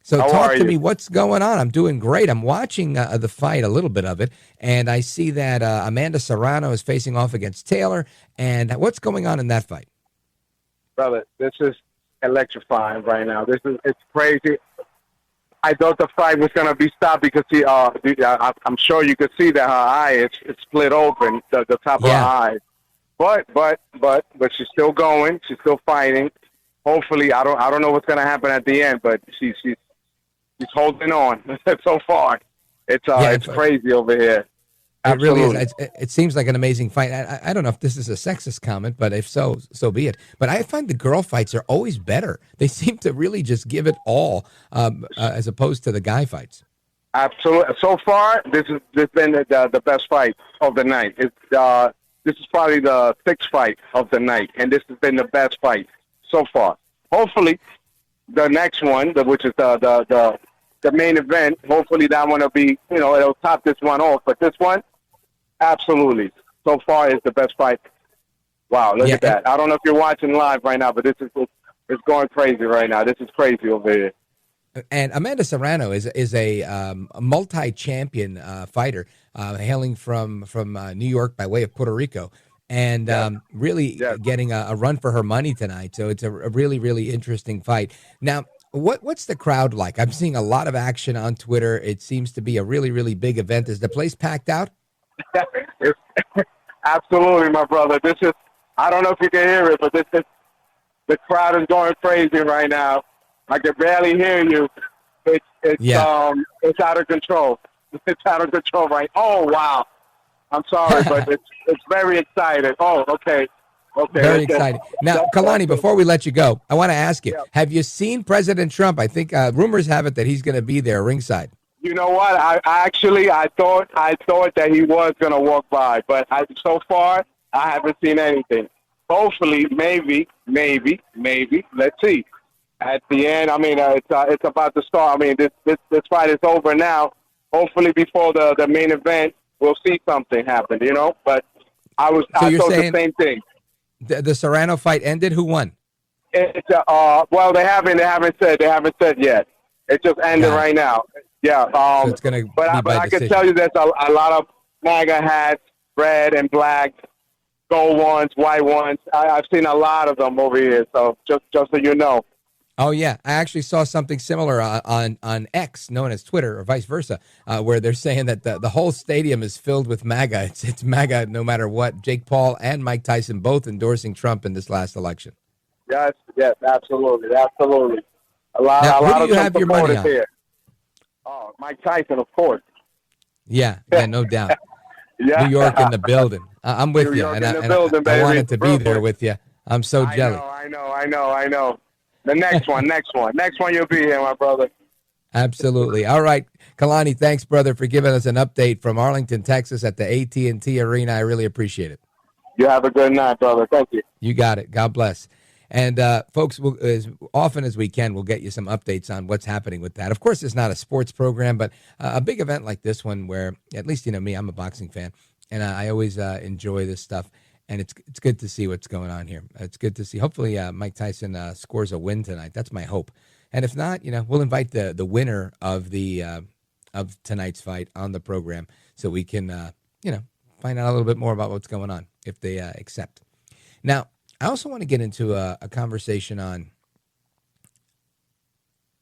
B: So
M: How
B: talk
M: are
B: to
M: you?
B: me. What's going on? I'm doing great. I'm watching the fight, a little bit of it. And I see that Amanda Serrano is facing off against Taylor. And what's going on in that fight?
M: Brother, this is electrifying right now. It's crazy. I thought the fight was gonna be stopped because I'm sure you could see that her eye is split open, the top of her eye. But she's still going. She's still fighting. Hopefully, I don't know what's gonna happen at the end, but she's holding on so far. It's crazy over here.
B: It really
M: Absolutely.
B: is. It seems like an amazing fight. I don't know if this is a sexist comment, but if so, so be it. But I find the girl fights are always better. They seem to really just give it all, as opposed to the guy fights.
M: Absolutely. So far, this has been the best fight of the night. This is probably the sixth fight of the night, and this has been the best fight so far. Hopefully, the next one, which is the main event, hopefully that one will be, it'll top this one off. But this one, absolutely, so far is the best fight. Wow, look at that. I don't know if you're watching live right now, but it's going crazy right now. This is crazy over here.
B: And Amanda Serrano is a multi-champion fighter, hailing from New York by way of Puerto Rico, and really getting a run for her money tonight. So it's a really, really interesting fight. Now, what's the crowd like? I'm seeing a lot of action on Twitter. It seems to be a really, really big event. Is the place packed out?
M: Absolutely, my brother. I don't know if you can hear it, but the crowd is going crazy right now. I can barely hear you. It's out of control. It's out of control, right? Oh, wow. I'm sorry, but it's very exciting. Oh, okay. Okay.
B: Very exciting. Now, Kalani, before we let you go, I want to ask you, have you seen President Trump? I think rumors have it that he's going to be there ringside.
M: You know what? I thought that he was going to walk by, but so far I haven't seen anything. Hopefully, maybe. Let's see. At the end, I mean, it's about to start. I mean, this fight is over now. Hopefully, before the main event, we'll see something happen. But I thought the same thing.
B: The Serrano fight ended. Who won?
M: Well, they haven't said yet. It just ended right now. Yeah.
B: So it's gonna.
M: But I can tell you, there's a lot of MAGA hats, red and black, gold ones, white ones. I've seen a lot of them over here. So just so you know.
B: Oh yeah, I actually saw something similar on X, known as Twitter, or vice versa, where they're saying that the whole stadium is filled with MAGA. It's MAGA no matter what. Jake Paul and Mike Tyson both endorsing Trump in this last election.
M: Yes, absolutely. A lot
B: Now, who
M: of
B: do you
M: Trump
B: have your money
M: supporters
B: on?
M: here. Oh, Mike Tyson, of course.
B: Yeah, no doubt.
M: Yeah.
B: New York in the building. I'm with
M: New
B: you,
M: York
B: and,
M: in
B: I,
M: the
B: and I-
M: building,
B: I
M: baby.
B: wanted to be there
M: Brooklyn.
B: with you. I'm so jelly.
M: I know. The next one, next one you'll be here, my brother.
B: Absolutely. All right, Kalani, thanks, brother, for giving us an update from Arlington, Texas, at the AT&T Arena. I really appreciate it.
M: You have a good night, brother. Thank you.
B: You got it. God bless. And folks, as often as we can, we'll get you some updates on what's happening with that. Of course, it's not a sports program, but a big event like this one where, at least you know me, I'm a boxing fan, and I always enjoy this stuff. And it's good to see what's going on here. It's good to see. Hopefully, Mike Tyson scores a win tonight. That's my hope. And if not, we'll invite the winner of the of tonight's fight on the program so we can find out a little bit more about what's going on if they accept. Now, I also want to get into a conversation on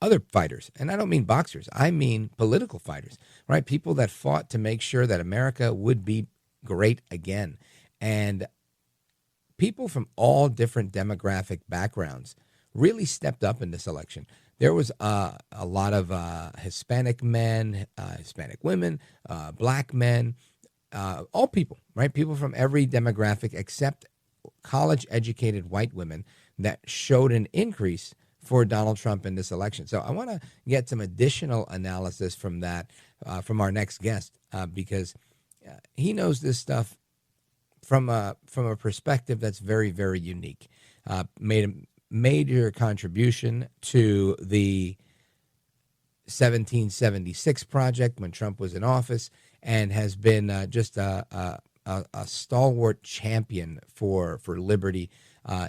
B: other fighters, and I don't mean boxers. I mean political fighters, right? People that fought to make sure that America would be great again, and people from all different demographic backgrounds really stepped up in this election. There was a lot of Hispanic men, Hispanic women, black men, all people, right? People from every demographic except college-educated white women that showed an increase for Donald Trump in this election. So I want to get some additional analysis from that, from our next guest, because he knows this stuff from a perspective that's very, very unique. Made a major contribution to the 1776 project when Trump was in office, and has been just a stalwart champion for liberty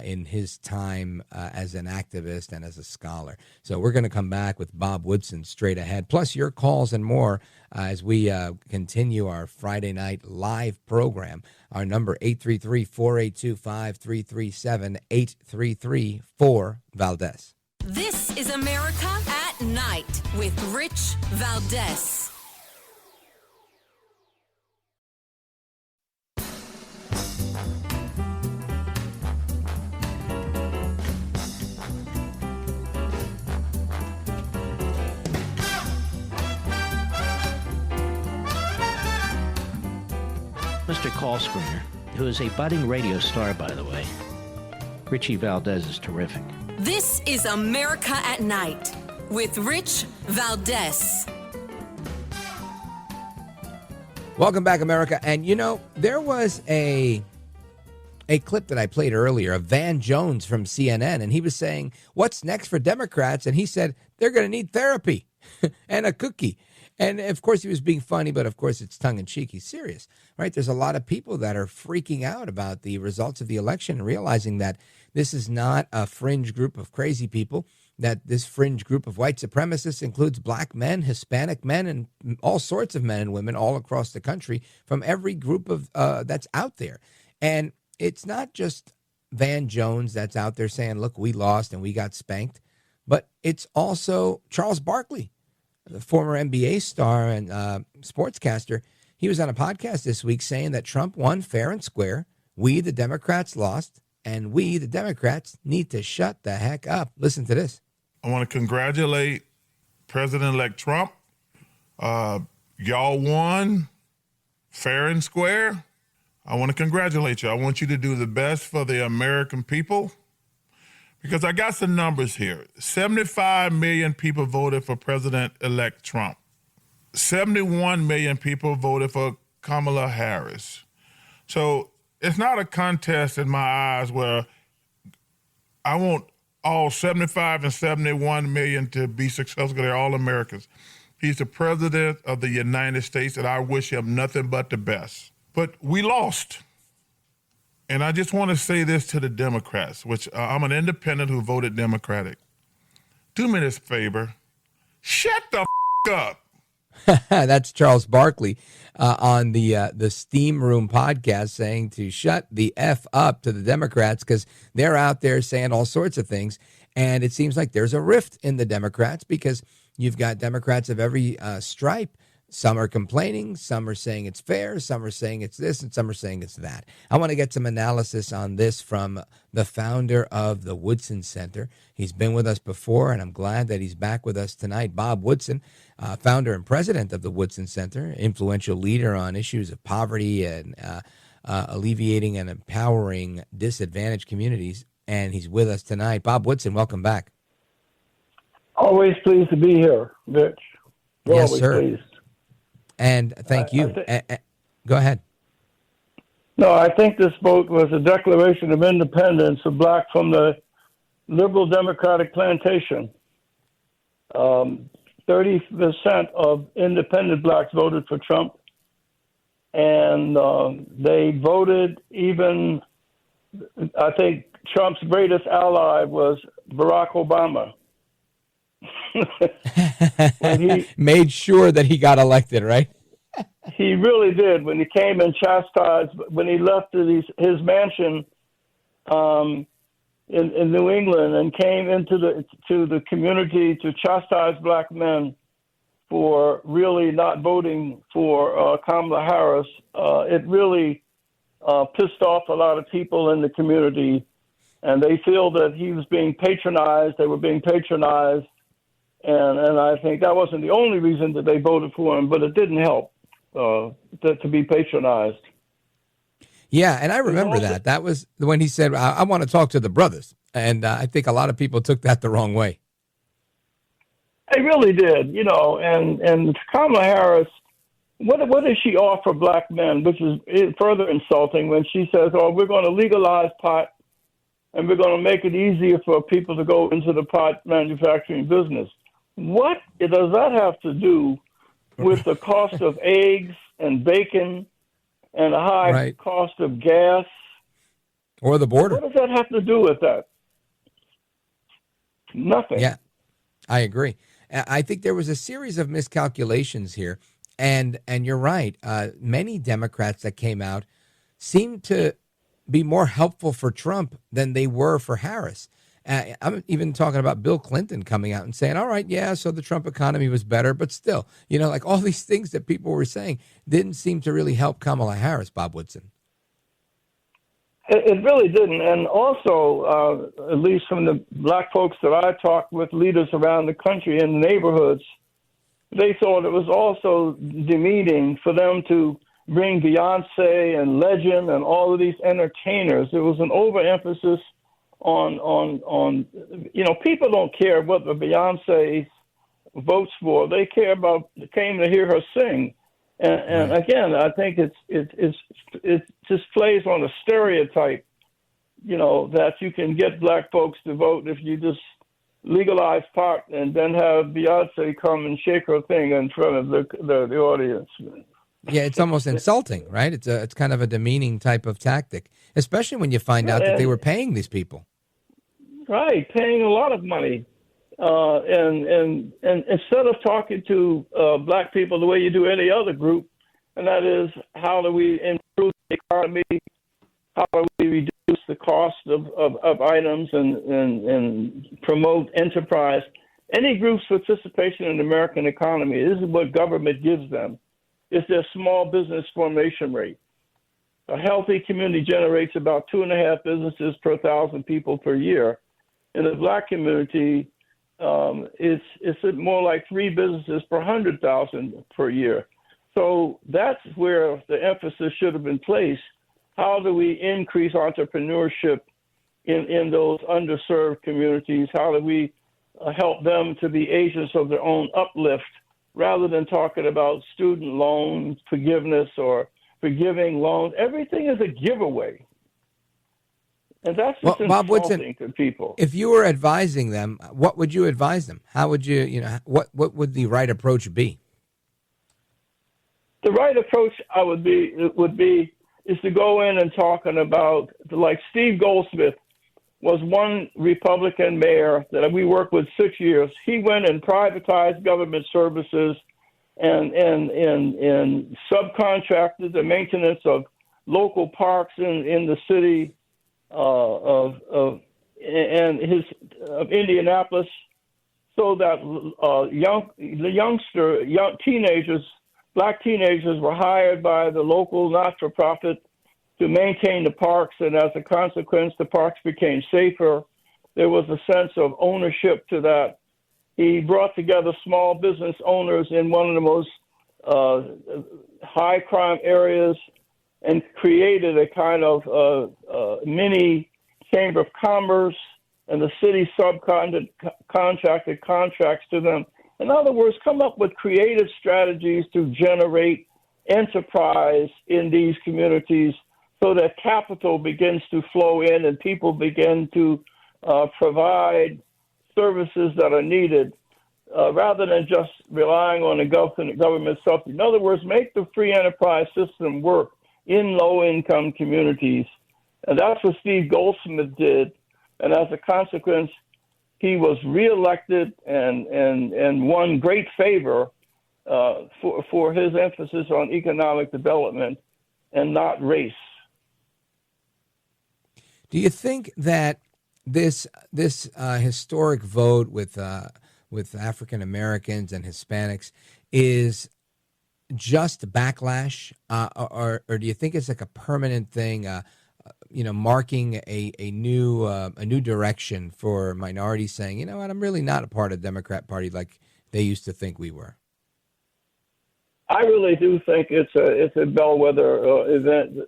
B: in his time as an activist and as a scholar. So we're going to come back with Bob Woodson straight ahead, plus your calls and more as we continue our Friday night live program. Our number, 833-482-5337, 833-4-VALDEZ.
A: This is America at Night with Rich Valdez.
N: Mr. Call Screener, who is a budding radio star, by the way. Richie Valdez is terrific.
A: This is America at Night with Rich Valdez.
B: Welcome back, America. And there was a clip that I played earlier of Van Jones from CNN, and he was saying, what's next for Democrats? And he said, they're going to need therapy and a cookie. And, of course, he was being funny, but, of course, it's tongue-in-cheek. He's serious, right? There's a lot of people that are freaking out about the results of the election and realizing that this is not a fringe group of crazy people, that this fringe group of white supremacists includes black men, Hispanic men, and all sorts of men and women all across the country from every group of that's out there. And it's not just Van Jones that's out there saying, look, we lost and we got spanked, but it's also Charles Barkley, the former NBA star and sportscaster. He was on a podcast this week saying that Trump won fair and square. We, the Democrats, lost, and we, the Democrats, need to shut the heck up. Listen to this.
O: I want to congratulate President-elect Trump. Y'all won fair and square. I want to congratulate you. I want you to do the best for the American people, because I got some numbers here. 75 million people voted for President-elect Trump. 71 million people voted for Kamala Harris. So it's not a contest in my eyes where I want all 75 and 71 million to be successful. They're all Americans. He's the president of the United States, and I wish him nothing but the best. But we lost. And I just want to say this to the Democrats, which I'm an independent who voted Democratic. Do me this favor. Shut the up.
B: That's Charles Barkley on the Steam Room podcast saying to shut the F up to the Democrats, because they're out there saying all sorts of things. And it seems like there's a rift in the Democrats, because you've got Democrats of every stripe Some are complaining, some are saying it's fair, some are saying it's this, and some are saying it's that. I want to get some analysis on this from the founder of the Woodson Center. He's been with us before, and I'm glad that he's back with us tonight. Bob Woodson, founder and president of the Woodson Center, influential leader on issues of poverty and alleviating and empowering disadvantaged communities, and he's with us tonight. Bob Woodson, welcome back.
P: Always pleased to be here, Rich.
B: Yes,
P: Always
B: sir.
P: Pleased.
B: And thank you. Go ahead.
P: No, I think this vote was a declaration of independence of black from the liberal democratic plantation. 30% of independent blacks voted for Trump, and they voted even, I think Trump's greatest ally was Barack Obama.
B: When he made sure that he got elected, right?
P: He really did. When he came and chastised, when he left his mansion in New England and came into the community to chastise black men for really not voting for Kamala Harris, it really pissed off a lot of people in the community, and they feel that he was being patronized. They were being patronized. And I think that wasn't the only reason that they voted for him, but it didn't help to be patronized.
B: Yeah, and I remember that. That was when he said, I want to talk to the brothers. And I think a lot of people took that the wrong way.
P: They really did, and Kamala Harris, what does she offer black men, which is further insulting when she says, oh, we're going to legalize pot and we're going to make it easier for people to go into the pot manufacturing business. What does that have to do with the cost of eggs and bacon and a high cost of gas?
B: Or the border.
P: What does that have to do with that? Nothing.
B: Yeah, I agree. I think there was a series of miscalculations here. And you're right. Many Democrats that came out seemed to be more helpful for Trump than they were for Harris. I'm even talking about Bill Clinton coming out and saying, all right, yeah, so the Trump economy was better, but still, like all these things that people were saying didn't seem to really help Kamala Harris, Bob Woodson.
P: It really didn't. And also, at least from the black folks that I talked with, leaders around the country in the neighborhoods, they thought it was also demeaning for them to bring Beyonce and Legend and all of these entertainers. There was an overemphasis on people don't care what the Beyonce votes for. They care about came to hear her sing. And again, I think it just plays on a stereotype, that you can get black folks to vote if you just legalize pot and then have Beyonce come and shake her thing in front of the audience.
B: Yeah, it's almost insulting, right? It's kind of a demeaning type of tactic, especially when you find out that they were paying these people.
P: Right, paying a lot of money. And instead of talking to black people the way you do any other group, and that is how do we improve the economy, how do we reduce the cost of items and promote enterprise. Any group's participation in the American economy, this is what government gives them. It's their small business formation rate. A healthy community generates about 2.5 businesses per 1,000 people per year. In the black community, it's more like 3 businesses per 100,000 per year. So that's where the emphasis should have been placed. How do we increase entrepreneurship in those underserved communities? How do we help them to be agents of their own uplift rather than talking about student loan forgiveness or forgiving loans? Everything is a giveaway. And that's what's
B: Bob Woodson,
P: insulting to people.
B: If you were advising them, what would you advise them? How would you, what would the right approach be?
P: The right approach would be to go in and talking about, like Steve Goldsmith was one Republican mayor that we worked with 6 years. He went and privatized government services and subcontracted the maintenance of local parks in the city of Indianapolis, so that young teenagers black teenagers were hired by the local not-for-profit to maintain the parks, and as a consequence, the parks became safer. There was a sense of ownership to that. He brought together small business owners in one of the most high crime areas and created a kind of mini chamber of commerce, and the city subcontracted contracts to them. In other words, come up with creative strategies to generate enterprise in these communities so that capital begins to flow in and people begin to provide services that are needed rather than just relying on the government subsidy. In other words, make the free enterprise system work in low-income communities. And that's what Steve Goldsmith did. And as a consequence, he was reelected and won great favor for his emphasis on economic development and not race.
B: Do you think that this historic vote with African Americans and Hispanics is just backlash, or do you think it's like a permanent thing? Marking a new direction for minorities, saying, you know what, I'm really not a part of the Democrat Party like they used to think we were.
P: I really do think it's a bellwether event,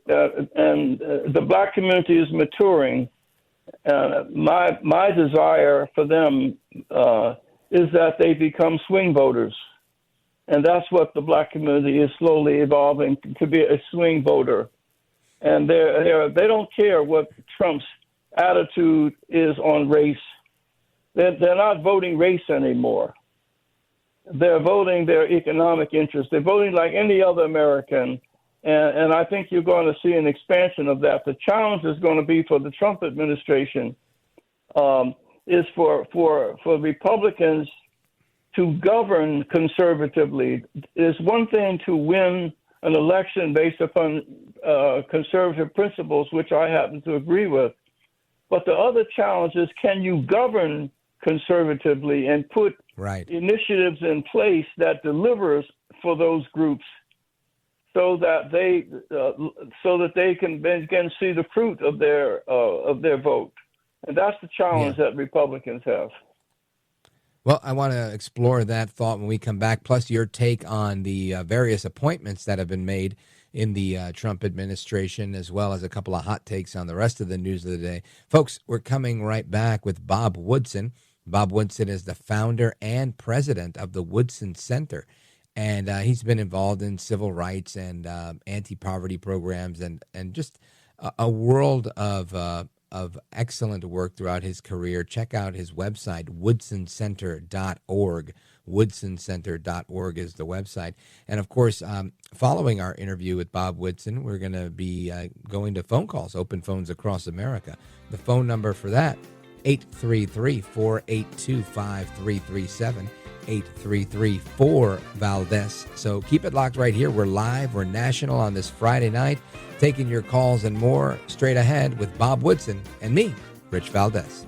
P: and the black community is maturing. My desire for them is that they become swing voters, and that's what the black community is slowly evolving to be, a swing voter. And they don't care what Trump's attitude is on race. They're not voting race anymore. They're voting their economic interests. They're voting like any other American. And I think you're going to see an expansion of that. The challenge is going to be for the Trump administration is for Republicans to govern conservatively. It's one thing to win an election based upon conservative principles, which I happen to agree with. But the other challenge is, can you govern conservatively and put initiatives in place that delivers for those groups so that they can begin to see the fruit of their vote. And that's the challenge that Republicans have.
B: Well, I want to explore that thought when we come back, plus your take on the various appointments that have been made in the Trump administration, as well as a couple of hot takes on the rest of the news of the day. Folks, we're coming right back with Bob Woodson. Bob Woodson is the founder and president of the Woodson Center, and he's been involved in civil rights and anti-poverty programs and just a world of excellent work throughout his career. Check out his website, woodsoncenter.org. woodsoncenter.org is the website. And, of course, following our interview with Bob Woodson, we're going to be going to phone calls, open phones across America. The phone number for that, 833-482-5337, 833-4-VALDEZ. So keep it locked right here. We're live. We're national on this Friday night, taking your calls and more straight ahead with Bob Woodson and me, Rich Valdez.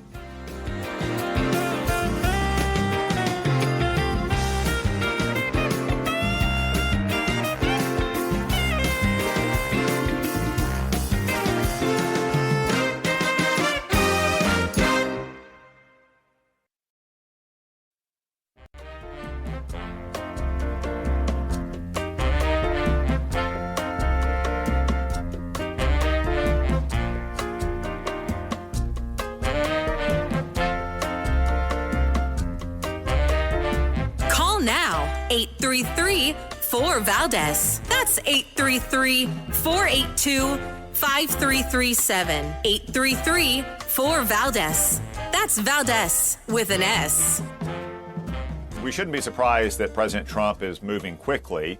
A: Call now, 833-4-VALDEZ. That's 833-482-5337. 833-4-VALDEZ. That's Valdez with an S.
Q: We shouldn't be surprised that President Trump is moving quickly.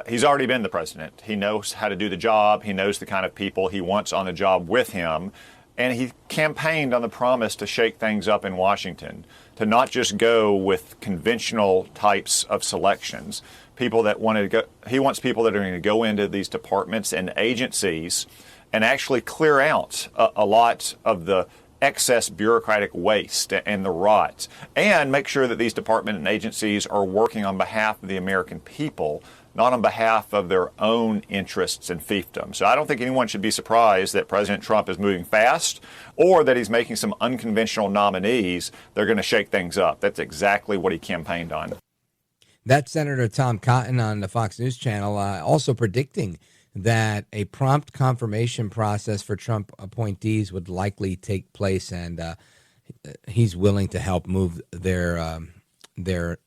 Q: He's already been the president. He knows how to do the job. He knows the kind of people he wants on the job with him. And he campaigned on the promise to shake things up in Washington, to not just go with conventional types of selections. People that want to go, he wants people that are going to go into these departments and agencies and actually clear out a lot of the excess bureaucratic waste and the rot, and make sure that these departments and agencies are working on behalf of the American people, not on behalf of their own interests and fiefdom. So I don't think anyone should be surprised that President Trump is moving fast or that he's making some unconventional nominees. They're going to shake things up. That's exactly what he campaigned on.
B: That's Senator Tom Cotton on the Fox News Channel, also predicting that a prompt confirmation process for Trump appointees would likely take place, and he's willing to help move their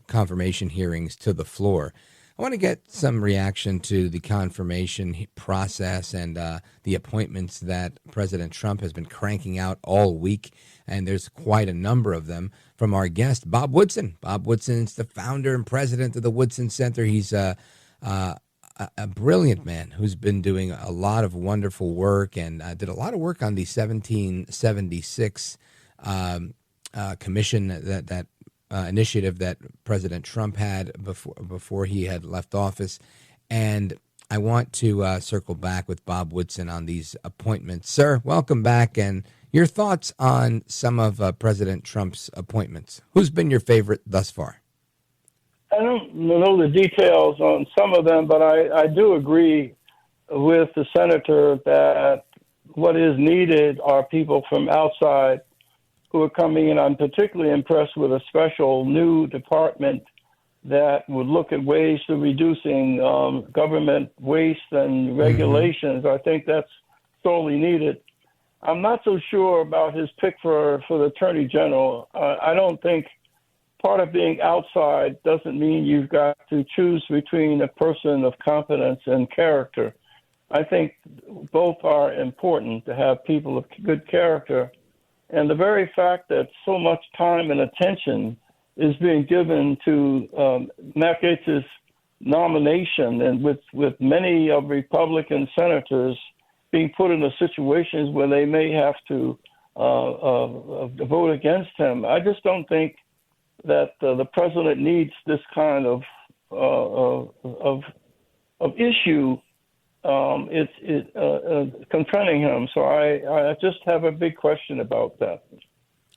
B: confirmation hearings to the floor. I want to get some reaction to the confirmation process and the appointments that President Trump has been cranking out all week, and there's quite a number of them, from our guest, Bob Woodson. Bob Woodson's the founder and president of the Woodson Center. He's a brilliant man who's been doing a lot of wonderful work and did a lot of work on the 1776 commission, that initiative that President Trump had before he had left office. And I want to circle back with Bob Woodson on these appointments. Sir, welcome back, and your thoughts on some of President Trump's appointments. Who's been your favorite thus far?
P: I don't know the details on some of them, but I do agree with the senator that what is needed are people from outside who are coming in. I'm particularly impressed with a special new department that would look at ways to reducing government waste and regulations. I think that's sorely needed. I'm not so sure about his pick for the Attorney General. I don't think part of being outside doesn't mean you've got to choose between a person of competence and character. I think both are important, to have people of good character. And the very fact that so much time and attention is being given to Matt Gaetz's nomination, and with many of Republican senators being put into situations where they may have to vote against him, I just don't think that the president needs this kind of issue confronting him. So I just have a big question about that.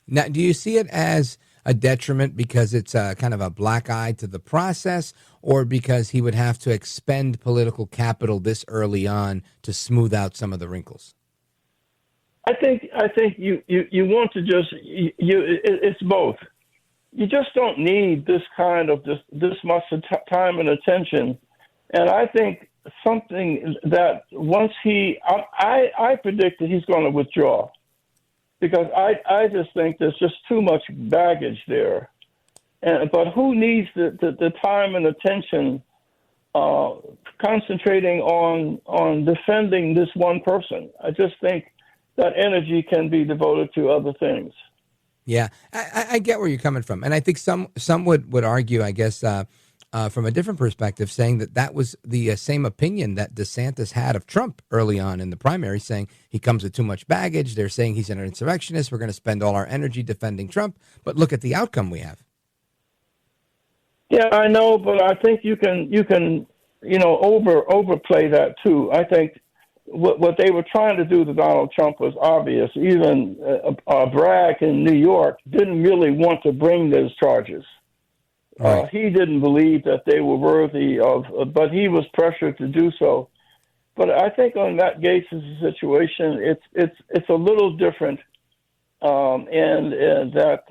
B: Now, do you see it as a detriment because it's kind of a black eye to the process, or because he would have to expend political capital this early on to smooth out some of the wrinkles?
P: I think you want to just it's both. You just don't need this kind of this much time and attention, and I think something that once I predict that he's going to withdraw, because I just think there's just too much baggage there. But who needs the time and attention concentrating on defending this one person? I just think that energy can be devoted to other things.
B: Yeah, I get where you're coming from. And I think some would argue, I guess, from a different perspective, saying that was the same opinion that DeSantis had of Trump early on in the primary, saying he comes with too much baggage. They're saying he's an insurrectionist. We're going to spend all our energy defending Trump. But look at the outcome we have.
P: Yeah, I know, but I think you can overplay that too. I think what they were trying to do to Donald Trump was obvious. Even Bragg in New York didn't really want to bring those charges. Right. He didn't believe that they were worthy of, but he was pressured to do so. But I think on Matt Gaetz's situation, it's a little different, and that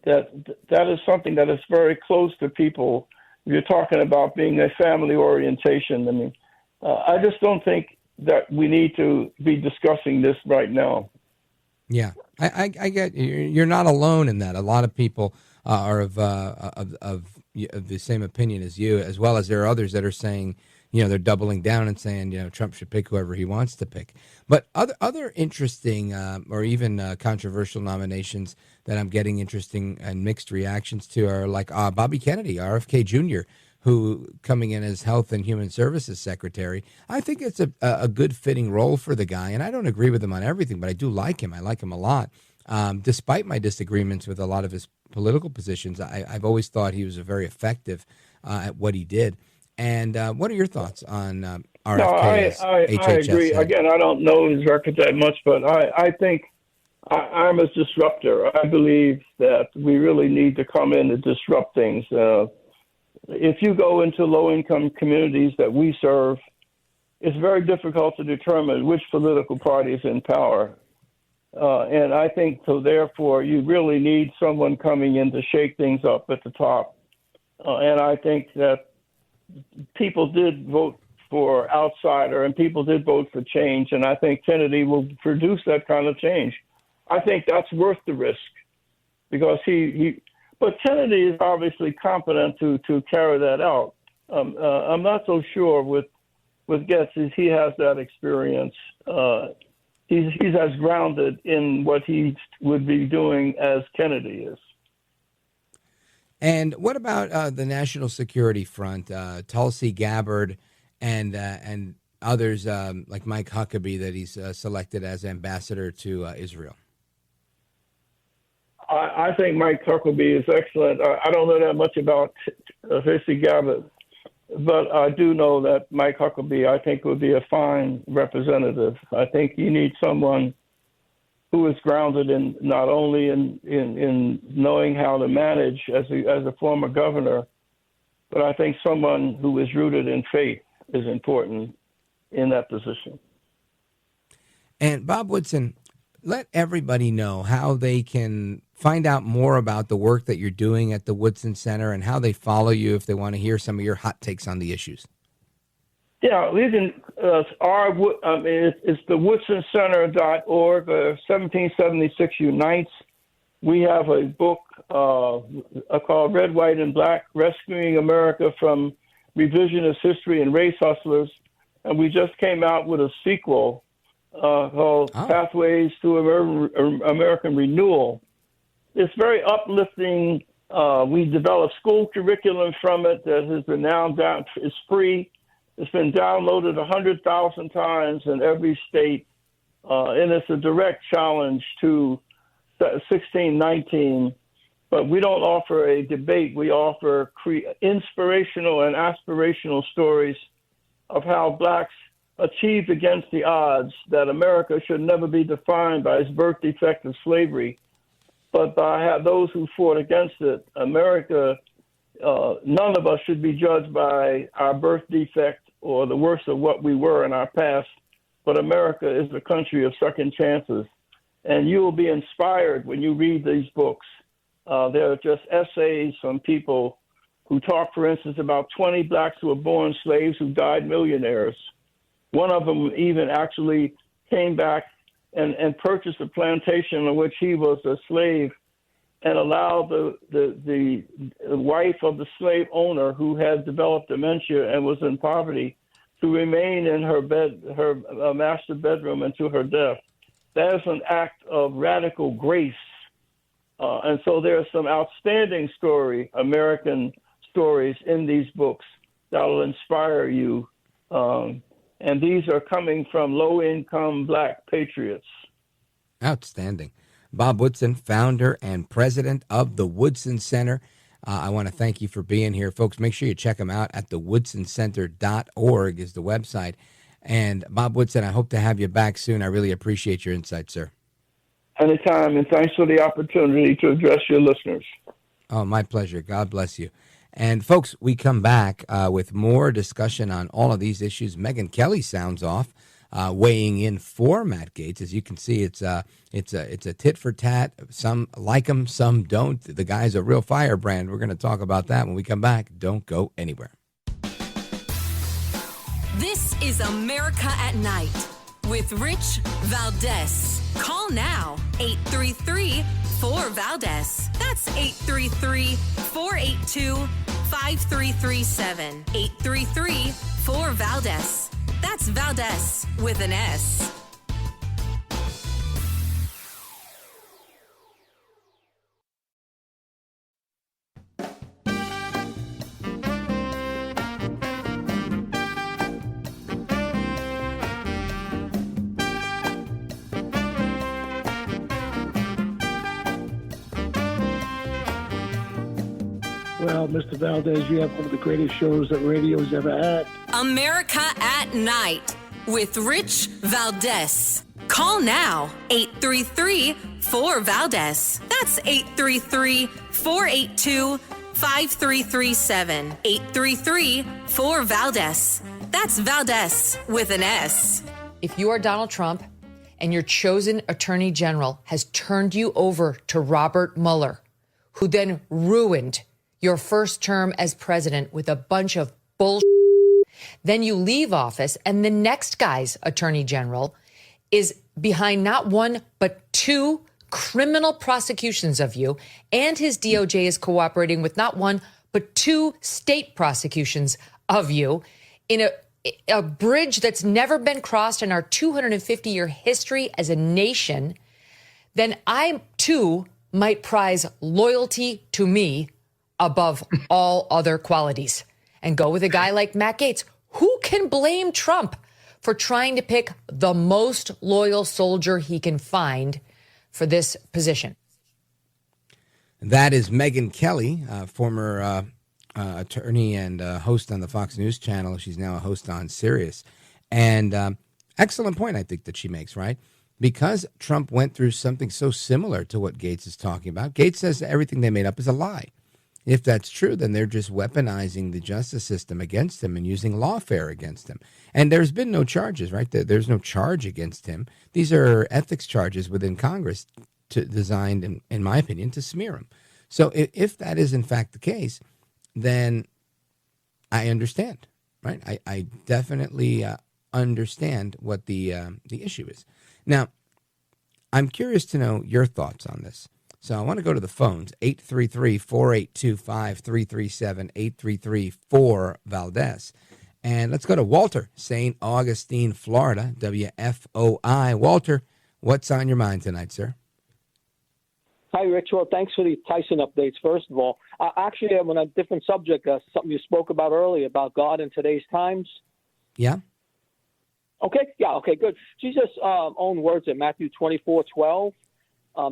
P: is something that is very close to people. You're talking about being a family orientation. I mean, I just don't think that we need to be discussing this right now.
B: Yeah, I get you're not alone in that. A lot of people are of the same opinion as you, as well as there are others that are saying, they're doubling down and saying, Trump should pick whoever he wants to pick. But other interesting or even controversial nominations that I'm getting interesting and mixed reactions to are like Bobby Kennedy, RFK Jr., who coming in as Health and Human Services Secretary. I think it's a good fitting role for the guy, and I don't agree with him on everything, but I do like him. I like him a lot. Despite my disagreements with a lot of his political positions, I've always thought he was very effective at what he did. And what are your thoughts on RFK?
P: No, I agree.
B: head?
P: Again, I don't know his record that much, but I think I'm a disruptor. I believe that we really need to come in and disrupt things. if you go into low-income communities that we serve, it's very difficult to determine which political party is in power. And I think, so therefore, you really need someone coming in to shake things up at the top. And I think that people did vote for outsider and people did vote for change. And I think Kennedy will produce that kind of change. I think that's worth the risk because but Kennedy is obviously competent to carry that out. I'm not so sure with Getz is he has that experience. He's as grounded in what he would be doing as Kennedy is.
B: And what about the national security front? Tulsi Gabbard and others like Mike Huckabee that he's selected as ambassador to Israel.
P: I think Mike Huckabee is excellent. I don't know that much about Tulsi Gabbard, but I do know that Mike Huckabee, I think, would be a fine representative. I think you need someone who is grounded in not only in knowing how to manage as a former governor, but I think someone who is rooted in faith is important in that position.
B: And Bob Woodson, let everybody know how they can find out more about the work that you're doing at the Woodson Center and how they follow you if they want to hear some of your hot takes on the issues.
P: Yeah, we can. It's the WoodsonCenter.org. 1776 Unites. We have a book called Red, White, and Black: Rescuing America from Revisionist History and Race Hustlers, and we just came out with a sequel called Pathways to American Renewal. It's very uplifting. We developed school curriculum from it that has been now down. It's free. It's been downloaded 100,000 times in every state, and it's a direct challenge to 1619. But we don't offer a debate. We offer inspirational and aspirational stories of how blacks achieved against the odds that America should never be defined by its birth defect of slavery, but by those who fought against it. America, none of us should be judged by our birth defect or the worst of what we were in our past, but America is the country of second chances. And you will be inspired when you read these books. They're just essays from people who talk, for instance, about 20 blacks who were born slaves who died millionaires. One of them even actually came back and purchased a plantation on which he was a slave and allowed the wife of the slave owner who had developed dementia and was in poverty to remain in her master bedroom until her death. That is an act of radical grace. And so there are some outstanding American stories in these books that will inspire you. And these are coming from low-income black patriots.
B: Outstanding. Bob Woodson, founder and president of the Woodson Center. I want to thank you for being here. Folks, make sure you check him out at the WoodsonCenter.org is the website. And Bob Woodson, I hope to have you back soon. I really appreciate your insight, sir.
P: Anytime, and thanks for the opportunity to address your listeners.
B: Oh, my pleasure. God bless you. And folks, we come back with more discussion on all of these issues. Megyn Kelly sounds off, weighing in for Matt Gaetz. As you can see, it's a tit for tat. Some like him, some don't. The guy's a real firebrand. We're going to talk about that when we come back. Don't go anywhere.
A: This is America at Night with Rich Valdez. Call now, 833-4VALDEZ. That's 833-482-5337. 833-4VALDEZ. That's Valdez with an S.
J: Well, Mr. Valdez, you have one of the greatest shows that radio's ever had.
A: America at Night with Rich Valdez. Call now, 833-4VALDEZ. That's 833-482-5337. 833-5337. 833-4-VALDEZ. That's Valdez with an S.
R: If you are Donald Trump and your chosen attorney general has turned you over to Robert Mueller, who then ruined your first term as president with a bunch of bullshit, then you leave office and the next guy's attorney general is behind not one, but two criminal prosecutions of you, and his DOJ is cooperating with not one, but two state prosecutions of you in a bridge that's never been crossed in our 250-year history as a nation, then I, too, might prize loyalty to me above all other qualities and go with a guy like Matt Gaetz. Who can blame Trump for trying to pick the most loyal soldier he can find for this position?
B: That is Megyn Kelly, former attorney and host on the Fox News channel. She's now a host on Sirius. And excellent point, I think, that she makes, right? Because Trump went through something so similar to what Gaetz is talking about. Gaetz says everything they made up is a lie. If that's true, then they're just weaponizing the justice system against him and using lawfare against him. And there's been no charges, right? There's no charge against him. These are ethics charges within Congress designed, in my opinion, to smear him. So if that is in fact the case, then I understand, right? I definitely understand what the issue is. Now, I'm curious to know your thoughts on this. So I want to go to the phones, 833-482-5337, 833-4-VALDEZ. And let's go to Walter, St. Augustine, Florida, WFOI. Walter, what's on your mind tonight, sir?
S: Hi, Rich. Well, thanks for the Tyson updates, first of all. Actually, I'm on a different subject, something you spoke about earlier about God in today's times.
B: Yeah.
S: Okay. Yeah. Okay, good. Jesus' own words in Matthew 24:12.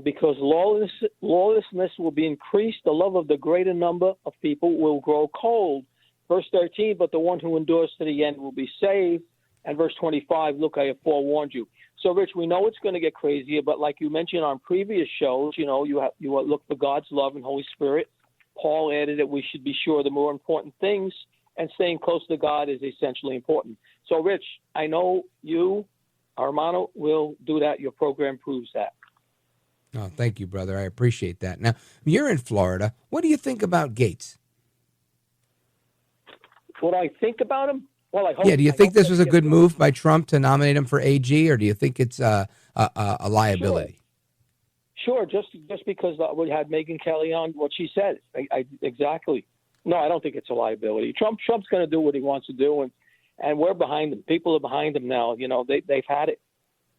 S: Because lawlessness will be increased, the love of the greater number of people will grow cold. Verse 13, but the one who endures to the end will be saved. And verse 25, look, I have forewarned you. So, Rich, we know it's going to get crazier, but like you mentioned on previous shows, you look for God's love and Holy Spirit. Paul added that we should be sure of the more important things, and staying close to God is essentially important. So, Rich, I know you, Armando, will do that. Your program proves that.
B: Oh, thank you, brother. I appreciate that. Now, you're in Florida. What do you think about Gaetz?
S: What I think about him? Well, I hope.
B: Yeah, do you think this was a good move by Trump to nominate him for AG, or do you think it's a liability?
S: Sure, just because we had Megyn Kelly on, what she said. Exactly. No, I don't think it's a liability. Trump's going to do what he wants to do, and we're behind him. People are behind him now. You know, they've had it.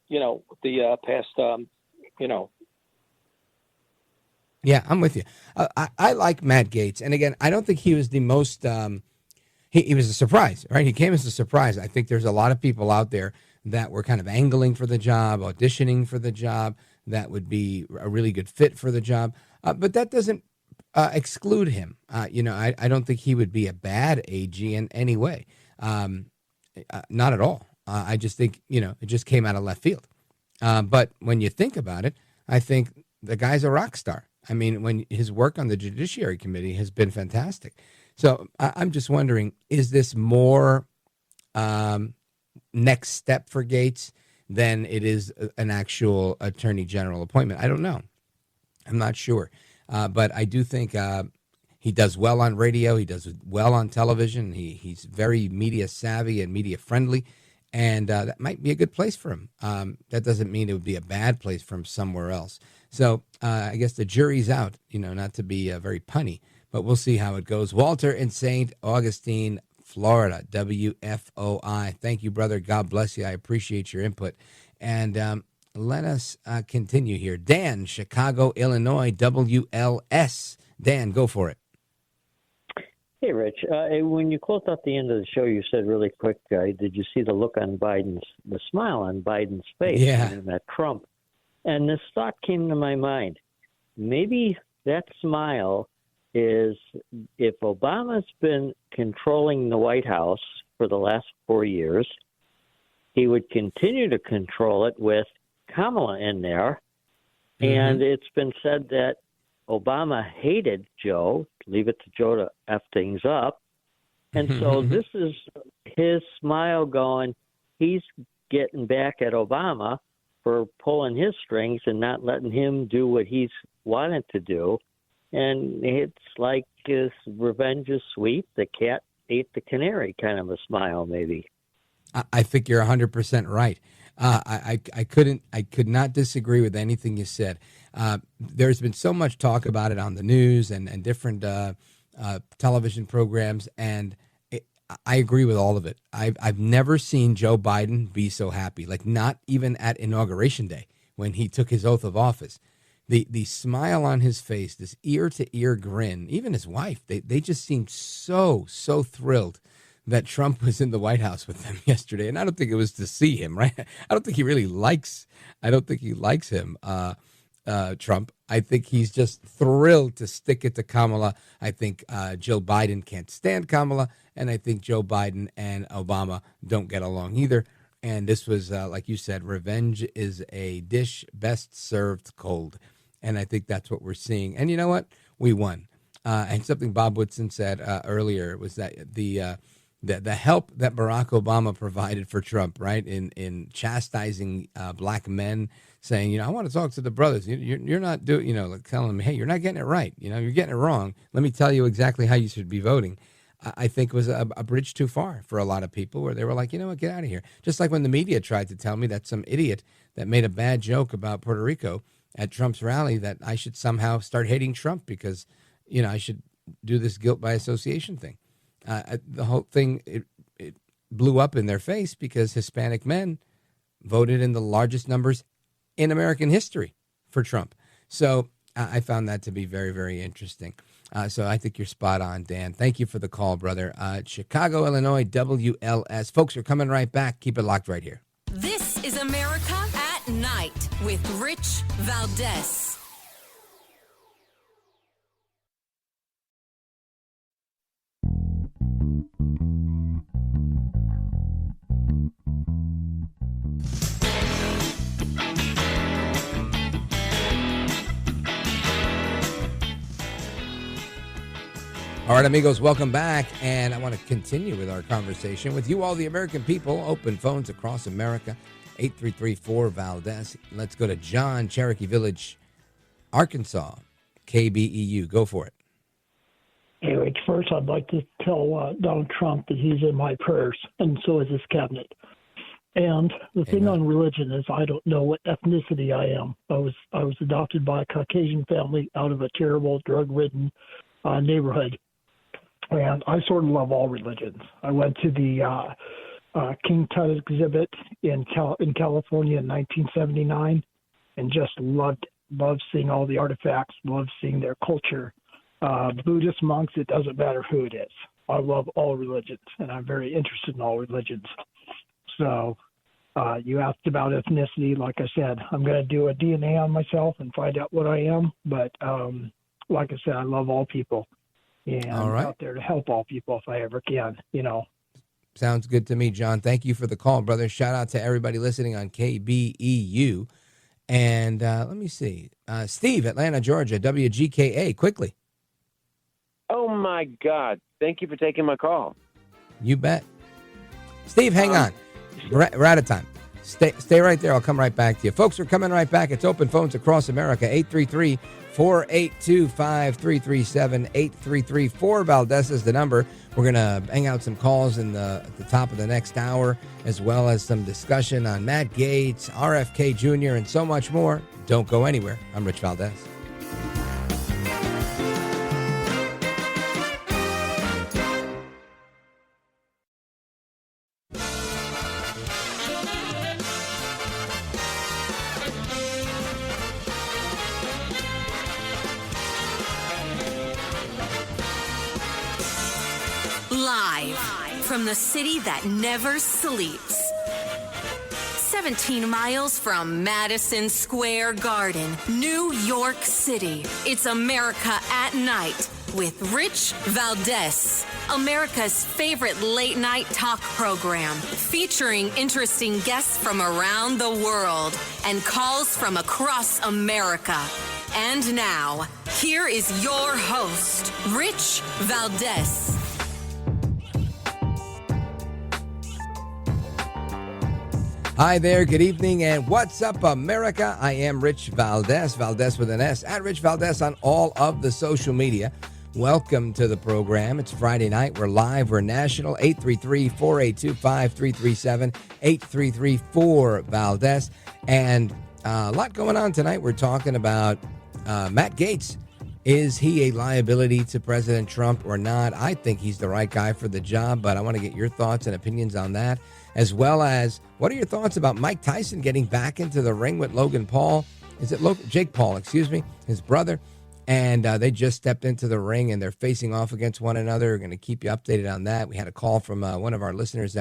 S: You know, the past.
B: Yeah, I'm with you. I like Matt Gaetz. And again, I don't think he was the most, he was a surprise, right? He came as a surprise. I think there's a lot of people out there that were kind of angling for the job, auditioning for the job, that would be a really good fit for the job. But that doesn't exclude him. I don't think he would be a bad AG in any way. Not at all. I just think, it just came out of left field. But when you think about it, I think the guy's a rock star. I mean, when his work on the Judiciary Committee has been fantastic. So I'm just wondering, is this more next step for Gaetz than it is an actual attorney general appointment? I don't know. I'm not sure. But I do think he does well on radio. He does well on television. He's very media savvy and media friendly. And that might be a good place for him. That doesn't mean it would be a bad place for him somewhere else. So I guess the jury's out, not to be very punny, but we'll see how it goes. Walter in St. Augustine, Florida, WFOI. Thank you, brother. God bless you. I appreciate your input. And let us continue here. Dan, Chicago, Illinois, WLS. Dan, go for it.
T: Hey, Rich. When you closed out the end of the show, you said really quick, did you see the look on the smile on Biden's face?
B: Yeah.
T: And that Trump. And this thought came to my mind. Maybe that smile is, if Obama's been controlling the White House for the last 4 years, he would continue to control it with Kamala in there. Mm-hmm. And it's been said that Obama hated Joe. Leave it to Joe to F things up. And so this is his smile going, he's getting back at Obama for pulling his strings and not letting him do what he's wanted to do. And it's like his revenge is sweet. The cat ate the canary kind of a smile, maybe.
B: I think you're 100% right. I could not disagree with anything you said. There's been so much talk about it on the news and different television programs, and I agree with all of it. I've never seen Joe Biden be so happy, like not even at Inauguration Day when he took his oath of office. The smile on his face, this ear-to-ear grin, even his wife, they just seemed so thrilled that Trump was in the White House with them yesterday. And I don't think it was to see him, right? I don't think he likes him, Trump. I think he's just thrilled to stick it to Kamala. I think Joe Biden can't stand Kamala, and I think Joe Biden and Obama don't get along either. And this was, like you said, revenge is a dish best served cold. And I think that's what we're seeing. And you know what? We won. And something Bob Woodson said earlier was that the help that Barack Obama provided for Trump, right, in chastising black men, saying, I want to talk to the brothers. You're not doing, like telling them, hey, you're not getting it right. You're getting it wrong. Let me tell you exactly how you should be voting. I think was a bridge too far for a lot of people, where they were like, you know what, get out of here. Just like when the media tried to tell me that some idiot that made a bad joke about Puerto Rico at Trump's rally, that I should somehow start hating Trump because, I should do this guilt by association thing. The whole thing, it blew up in their face because Hispanic men voted in the largest numbers in American history for Trump. So I found that to be very, very interesting. So I think you're spot on, Dan. Thank you for the call, brother. Chicago, Illinois, WLS. Folks, we're coming right back. Keep it locked right here.
A: This is America at Night with Rich Valdez.
B: All right, amigos, welcome back. And I want to continue with our conversation with you, all the American people. Open phones across America, 833-4-VALDEZ. Let's go to John, Cherokee Village, Arkansas, KBEU. Go for it.
J: Hey, Rich, first I'd like to tell Donald Trump that he's in my prayers, and so is his cabinet. And the thing on religion is I don't know what ethnicity I am. I was adopted by a Caucasian family out of a terrible drug-ridden neighborhood. And I sort of love all religions. I went to the King Tut exhibit in California in 1979 and just loved seeing all the artifacts, loved seeing their culture. Buddhist monks, it doesn't matter who it is. I love all religions, and I'm very interested in all religions. So you asked about ethnicity. Like I said, I'm going to do a DNA on myself and find out what I am. But like I said, I love all people. And I'm out there to help all people if I ever can,
B: Sounds good to me, John. Thank you for the call, brother. Shout out to everybody listening on KBEU. And let me see. Steve, Atlanta, Georgia, WGKA, quickly.
U: Oh, my God. Thank you for taking my call.
B: You bet. Steve, hang on. We're out of time. Stay right there. I'll come right back to you. Folks, we're coming right back. It's open phones across America, 833-482-5337, 833-4-VALDEZ is the number. We're going to hang out some calls at the top of the next hour, as well as some discussion on Matt Gaetz, RFK Jr., and so much more. Don't go anywhere. I'm Rich Valdez.
A: Live from the city that never sleeps. 17 miles from Madison Square Garden, New York City. It's America at Night with Rich Valdez. America's favorite late night talk program, featuring interesting guests from around the world and calls from across America. And now, here is your host, Rich Valdez.
B: Hi there, good evening, and what's up, America? I am Rich Valdez, Valdez with an S, at Rich Valdez on all of the social media. Welcome to the program. It's Friday night. We're live. We're national. 833-482-5337, 833-4-Valdez. And a lot going on tonight. We're talking about Matt Gaetz. Is he a liability to President Trump or not? I think he's the right guy for the job, but I want to get your thoughts and opinions on that, as well as what are your thoughts about Mike Tyson getting back into the ring with Logan Paul? Jake Paul, his brother. And they just stepped into the ring, and they're facing off against one another. We're going to keep you updated on that. We had a call from one of our listeners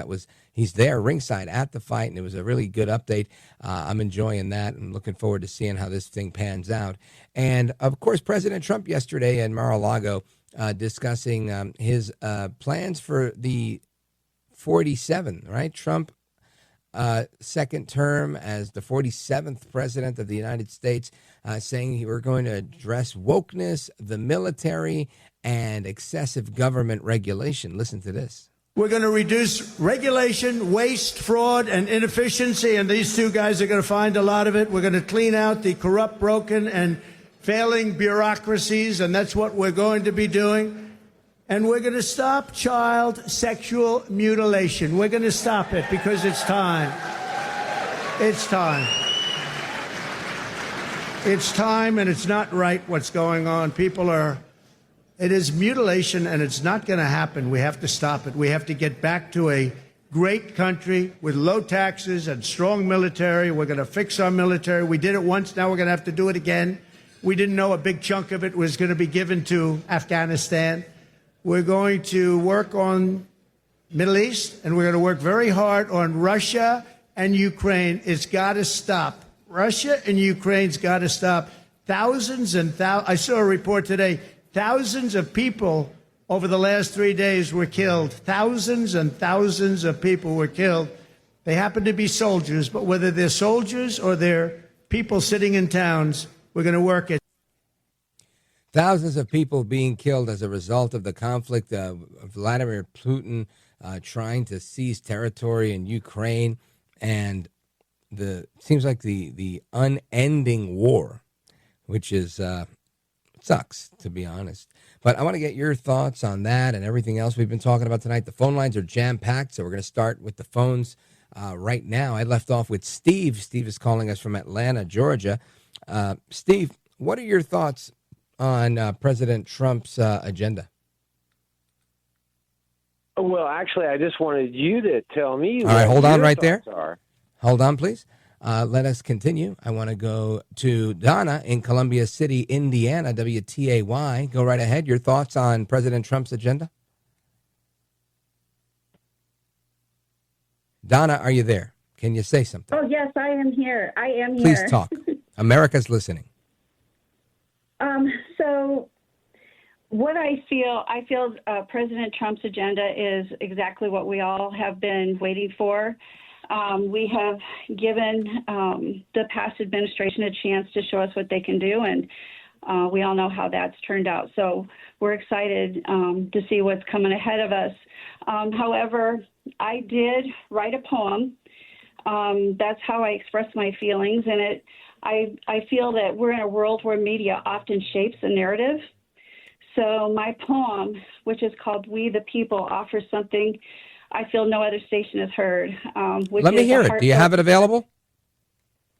B: he's there ringside at the fight, and it was a really good update. I'm enjoying that and looking forward to seeing how this thing pans out. And, of course, President Trump yesterday in Mar-a-Lago discussing his plans for the 47, right? Trump second term as the 47th president of the United States, saying we're going to address wokeness, the military, and excessive government regulation. Listen to this.
C: We're going to reduce regulation, waste, fraud, and inefficiency, and these two guys are going to find a lot of it. We're going to clean out the corrupt, broken, and failing bureaucracies, and that's what we're going to be doing. And we're going to stop child sexual mutilation. We're going to stop it because it's time. It's time. It's time, and it's not right what's going on. It is mutilation, and it's not going to happen. We have to stop it. We have to get back to a great country with low taxes and strong military. We're going to fix our military. We did it once. Now we're going to have to do it again. We didn't know a big chunk of it was going to be given to Afghanistan. We're going to work on Middle East, and we're going to work very hard on Russia and Ukraine. It's got to stop. Russia and Ukraine's got to stop. Thousands and thousands. I saw a report today. Thousands of people over the last 3 days were killed. Thousands and thousands of people were killed. They happen to be soldiers, but whether they're soldiers or they're people sitting in towns, we're going to work it.
B: Thousands of people being killed as a result of the conflict. Vladimir Putin trying to seize territory in Ukraine, and seems like the unending war, which is sucks, to be honest. But I want to get your thoughts on that and everything else we've been talking about tonight. The phone lines are jam-packed, so we're going to start with the phones right now. I left off with Steve. Steve is calling us from Atlanta, Georgia. Steve, what are your thoughts on President Trump's agenda?
U: Well, actually, I just wanted you to tell me.
B: All right, hold on right there.
U: Are.
B: Hold on, please. Let us continue. I want to go to Donna in Columbia City, Indiana, WTAY. Go right ahead. Your thoughts on President Trump's agenda? Donna, are you there? Can you say something?
V: Oh, yes, I am here.
B: Please talk. America's listening.
V: So what I feel President Trump's agenda is exactly what we all have been waiting for. We have given the past administration a chance to show us what they can do, and we all know how that's turned out. So we're excited to see what's coming ahead of us. However, I did write a poem. That's how I express my feelings, and I feel that we're in a world where media often shapes the narrative. So my poem, which is called We the People, offers something I feel no other station has heard.
B: Let me hear it. Do you have it available?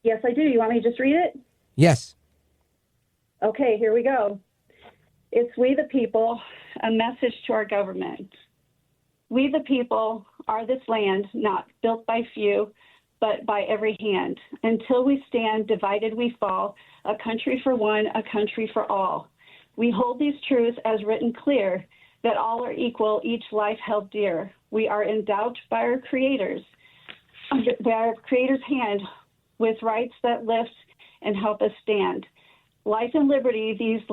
V: Yes, I do. You want me to just read it?
B: Yes.
V: Okay, here we go. It's We the People, a message to our government. We the people are this land not built by few, but by every hand. Until we stand divided, we fall. A country for one, a country for all. We hold these truths as written clear, that all are equal, each life held dear. We are endowed by our Creator's hand with rights that lift and help us stand. Life and liberty, these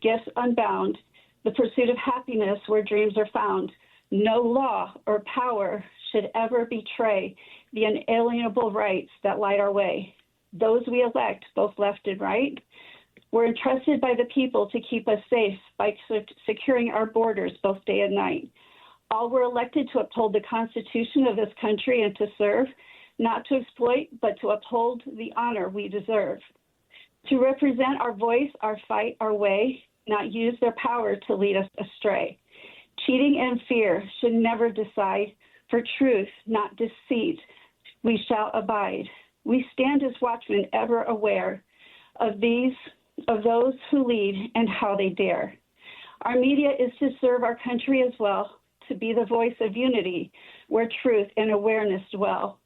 V: gifts unbound, the pursuit of happiness where dreams are found. No law or power should ever betray the inalienable rights that light our way. Those we elect, both left and right, We're entrusted by the people to keep us safe by securing our borders both day and night. All were elected to uphold the Constitution of this country and to serve, not to exploit, but to uphold the honor we deserve. To represent our voice, our fight, our way, not use their power to lead us astray. Cheating and fear should never decide. For truth, not deceit, we shall abide. We stand as watchmen, ever aware of those who lead and how they dare. Our media is to serve our country as well, to be the voice of unity where truth and awareness dwell.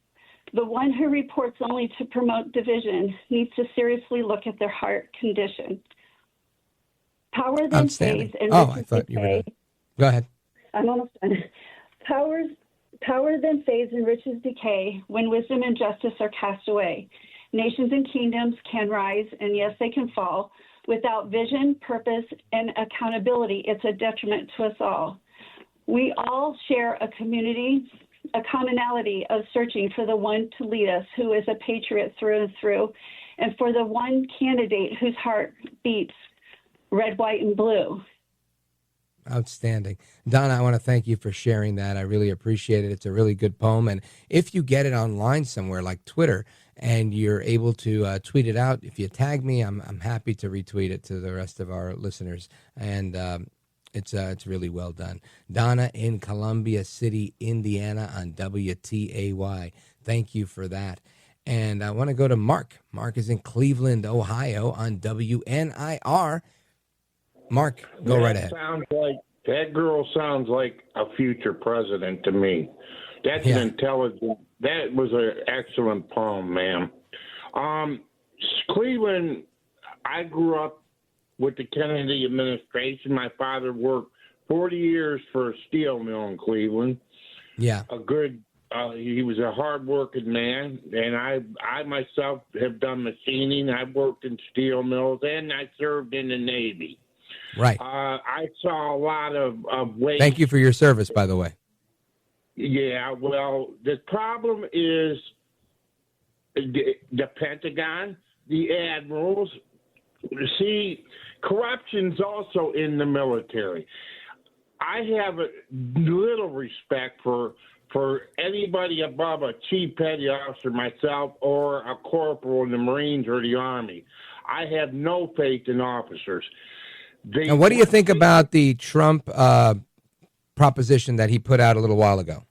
V: The one who reports only to promote division needs to seriously look at their heart condition. Power then fades and
B: I
V: riches
B: thought you were
V: decay.
B: done. Go ahead.
V: I'm almost done. Power then fades and riches decay when wisdom and justice are cast away. Nations and kingdoms can rise, and yes, they can fall. Without vision, purpose, and accountability, it's a detriment to us all. We all share a commonality of searching for the one to lead us who is a patriot through and through, and for the one candidate whose heart beats red, white, and blue.
B: Outstanding. Donna, I want to thank you for sharing that. I really appreciate it. It's a really good poem. And if you get it online somewhere like Twitter and you're able to tweet it out, if you tag me, I'm happy to retweet it to the rest of our listeners. And it's really well done. Donna in Columbia City, Indiana on WTAY. Thank you for that. And I want to go to Mark. Mark is in Cleveland, Ohio on WNIR. Mark, go right ahead.
D: That girl sounds like a future president to me. That's an intelligent. That was an excellent poem, ma'am. Cleveland, I grew up with the Kennedy administration. My father worked 40 years for a steel mill in Cleveland.
B: Yeah.
D: He was a hard-working man, and I myself have done machining. I've worked in steel mills, and I served in the Navy.
B: Right.
D: I saw a lot of waste.
B: Thank you for your service, by the way.
D: Yeah, well, the problem is the Pentagon, the admirals. See, corruption's also in the military. I have a little respect for anybody above a chief petty officer, myself, or a corporal in the Marines or the Army. I have no faith in officers.
B: Now, what do you think about the Trump proposition that he put out a little while ago?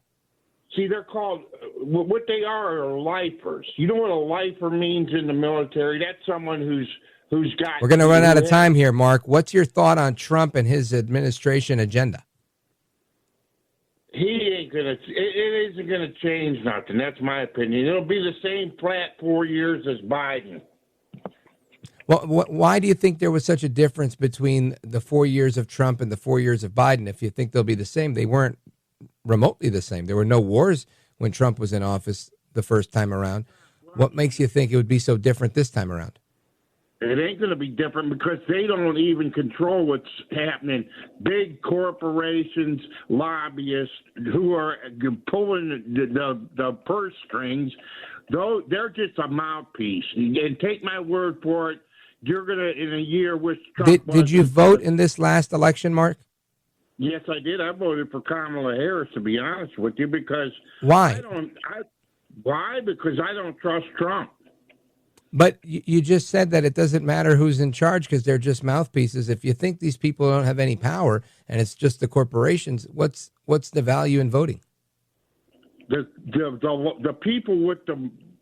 D: See, they're called, what they are lifers. You know what a lifer means in the military? That's someone who's got...
B: We're going to run out of time here, Mark. What's your thought on Trump and his administration agenda?
D: He ain't going to... It isn't going to change nothing. That's my opinion. It'll be the same flat 4 years as Biden.
B: Well, why do you think there was such a difference between the 4 years of Trump and the 4 years of Biden? If you think they'll be the same, they weren't remotely the same. There were no wars when Trump was in office the first time around. What makes you think it would be so different this time around?
D: It ain't going to be different because they don't even control what's happening. Big corporations, lobbyists who are pulling the purse strings, though they're just a mouthpiece. And take my word for it, you're going to, in a year, wish Trump
B: Did you vote in this last election, Mark?
D: Yes, I did. I voted for Kamala Harris, to be honest with you, because...
B: Why?
D: Why? Because I don't trust Trump.
B: But you just said that it doesn't matter who's in charge because they're just mouthpieces. If you think these people don't have any power and it's just the corporations, what's the value in voting?
D: The people with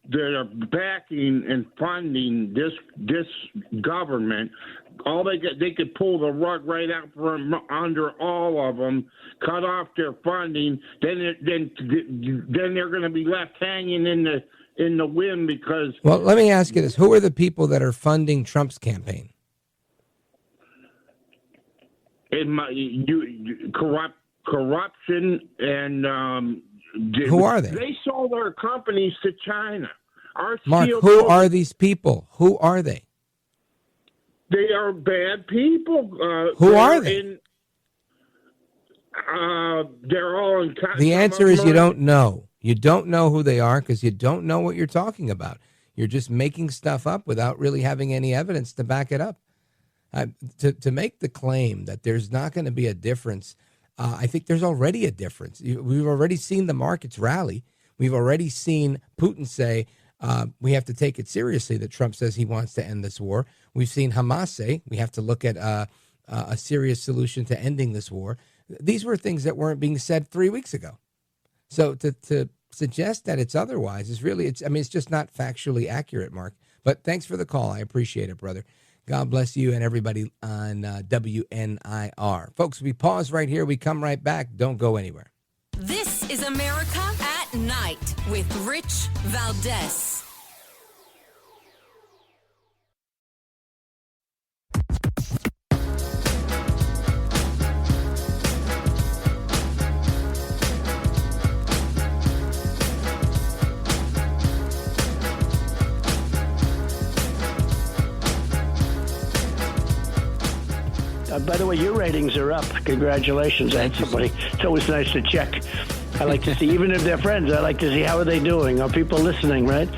D: that are backing and funding this government, they could pull the rug right out from under all of them, cut off their funding. Then they're going to be left hanging in the wind because.
B: Well, let me ask you this: who are the people that are funding Trump's campaign?
D: Corruption and.
B: Who are they?
D: They sold their companies to China.
B: Mark, who are these people? Who are they?
D: They are bad people.
B: Who are they?
D: They're all in.
B: The answer is you don't know. You don't know who they are because you don't know what you're talking about. You're just making stuff up without really having any evidence to back it up. To make the claim that there's not going to be a difference, I think there's already a difference. We've already seen the markets rally. We've already seen Putin say we have to take it seriously that Trump says he wants to end this war. We've seen Hamas say we have to look at a serious solution to ending this war. These were things that weren't being said 3 weeks ago. So to suggest that it's otherwise is really, it's just not factually accurate, Mark. But thanks for the call. I appreciate it, brother. God bless you and everybody on WNIR. Folks, we pause right here. We come right back. Don't go anywhere.
A: This is America at Night with Rich Valdez.
E: By the way, your ratings are up. Congratulations, everybody. It's always nice to check. I like to see, even if they're friends, I like to see how are they doing. Are people listening, right?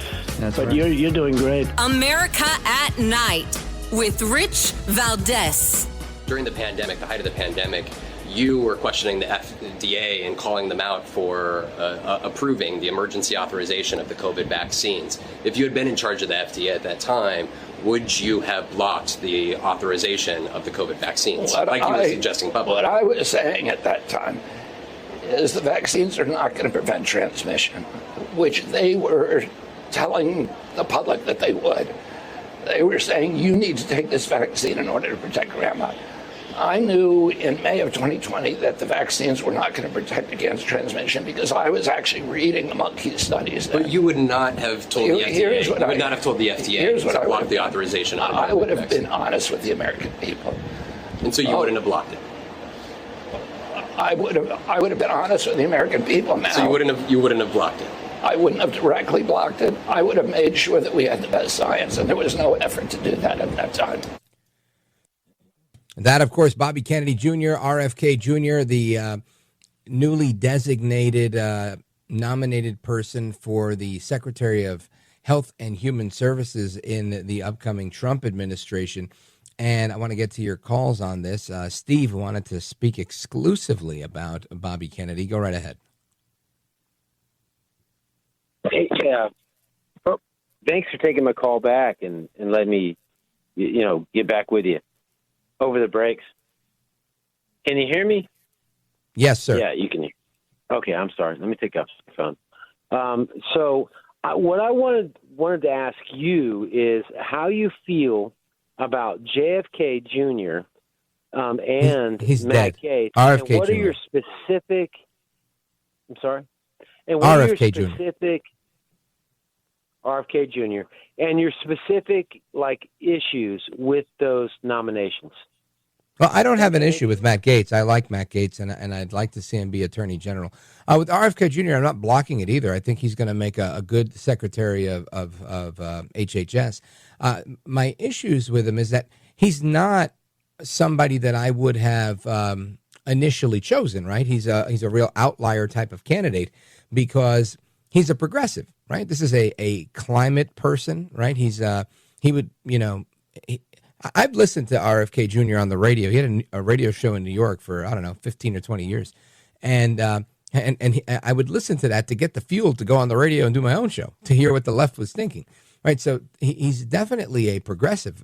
E: But right. You're doing great.
A: America at Night with Rich Valdez.
F: During the pandemic, the height of the pandemic, you were questioning the FDA and calling them out for approving the emergency authorization of the COVID vaccines. If you had been in charge of the FDA at that time, would you have blocked the authorization of the COVID vaccines, like you were suggesting publicly?
W: What I was saying at that time is the vaccines are not going to prevent transmission, which they were telling the public that they would. They were saying, you need to take this vaccine in order to protect grandma. I knew in May of 2020 that the vaccines were not going to protect against transmission because I was actually reading the monkey studies.
F: But you would not have told the FDA. You would not have told the FDA to block the authorization of the
W: I would have been honest with the American people.
F: And so you wouldn't have blocked it.
W: I would have been honest with the American people now.
F: So you wouldn't have blocked it.
W: I wouldn't have directly blocked it. I would have made sure that we had the best science, and there was no effort to do that at that time.
B: That, of course, Bobby Kennedy Jr., RFK Jr., the newly designated nominated person for the Secretary of Health and Human Services in the upcoming Trump administration. And I want to get to your calls on this. Steve wanted to speak exclusively about Bobby Kennedy. Go right ahead.
U: Hey, thanks for taking my call back and letting me, get back with you over the breaks. Can you hear me?
B: Yes, sir.
U: Yeah, you can hear. Okay, I'm sorry. Let me take off the phone. What I wanted to ask you is how you feel about JFK Jr. And
B: he's
U: Matt
B: dead.
U: Gaetz.
B: RFK
U: and what
B: Jr.
U: are your specific? I'm sorry. And what
B: RFK
U: are your specific? RFK Jr. and your specific issues with those nominations?
B: Well, I don't have an issue with Matt Gaetz. I like Matt Gaetz, and I'd like to see him be Attorney General. With RFK Jr., I'm not blocking it either. I think he's going to make a good Secretary of HHS. My issues with him is that he's not somebody that I would have initially chosen, right? He's a real outlier type of candidate because he's a progressive, right? This is a climate person, right? I've listened to RFK Jr. on the radio. He had a radio show in New York for, 15 or 20 years. And I would listen to that to get the fuel to go on the radio and do my own show, to hear what the left was thinking, right? So he's definitely a progressive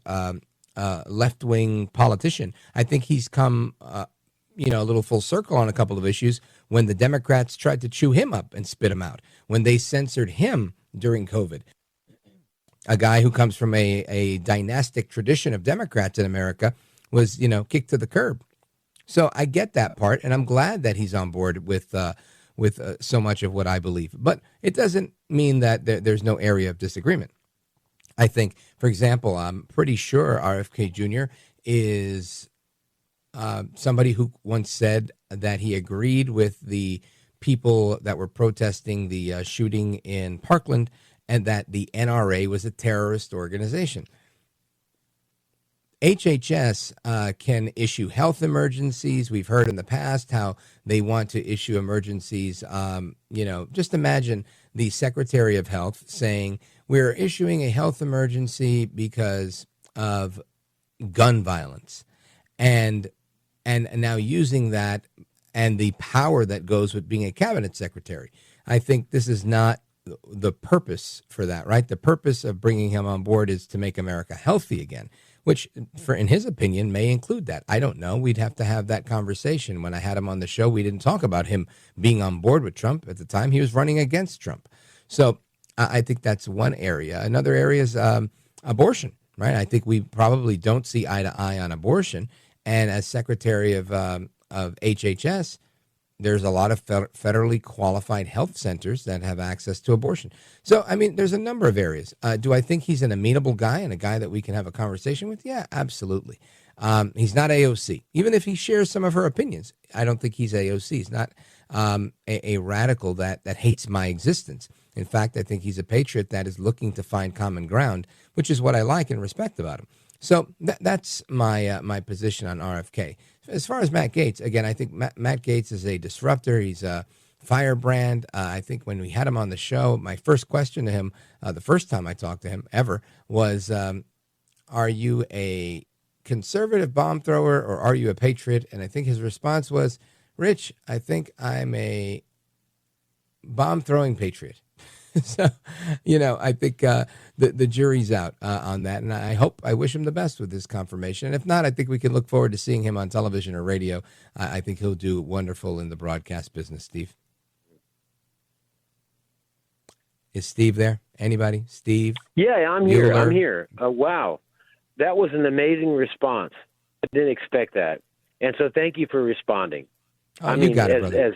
B: left-wing politician. I think he's come, a little full circle on a couple of issues when the Democrats tried to chew him up and spit him out, when they censored him during COVID. A guy who comes from a dynastic tradition of Democrats in America was, kicked to the curb. So I get that part, and I'm glad that he's on board with so much of what I believe. But it doesn't mean that there's no area of disagreement. I think, for example, I'm pretty sure RFK Jr. is somebody who once said that he agreed with the people that were protesting the shooting in Parkland and that the NRA was a terrorist organization. HHS can issue health emergencies. We've heard in the past how they want to issue emergencies. Just imagine the Secretary of Health saying, we're issuing a health emergency because of gun violence, and now using that and the power that goes with being a cabinet secretary. I think this is not the purpose for that, right? The purpose of bringing him on board is to make America healthy again, which, in his opinion, may include that. I don't know. We'd have to have that conversation. When I had him on the show, we didn't talk about him being on board with Trump. At the time, he was running against Trump. So I think that's one area. Another area is abortion, right? I think we probably don't see eye to eye on abortion. And as Secretary of HHS, there's a lot of federally qualified health centers that have access to abortion. So, I mean, there's a number of areas. Do I think he's an amenable guy and a guy that we can have a conversation with? Yeah, absolutely. He's not AOC. Even if he shares some of her opinions, I don't think he's AOC. He's not a radical that hates my existence. In fact, I think he's a patriot that is looking to find common ground, which is what I like and respect about him. So that's my position on RFK. As far as Matt Gaetz, again, I think Matt Gaetz is a disruptor. He's a firebrand. I think when we had him on the show, my first question to him, the first time I talked to him ever, was, are you a conservative bomb thrower or are you a patriot? And I think his response was, Rich, I think I'm a bomb throwing patriot. So, I think the jury's out on that. And I wish him the best with this confirmation. And if not, I think we can look forward to seeing him on television or radio. I think he'll do wonderful in the broadcast business, Steve. Is Steve there? Anybody? Steve?
U: Yeah, I'm here.
B: Bueller?
U: I'm here. Wow. That was an amazing response. I didn't expect that. And so thank you for responding.
B: Oh, you got it, brother.
U: As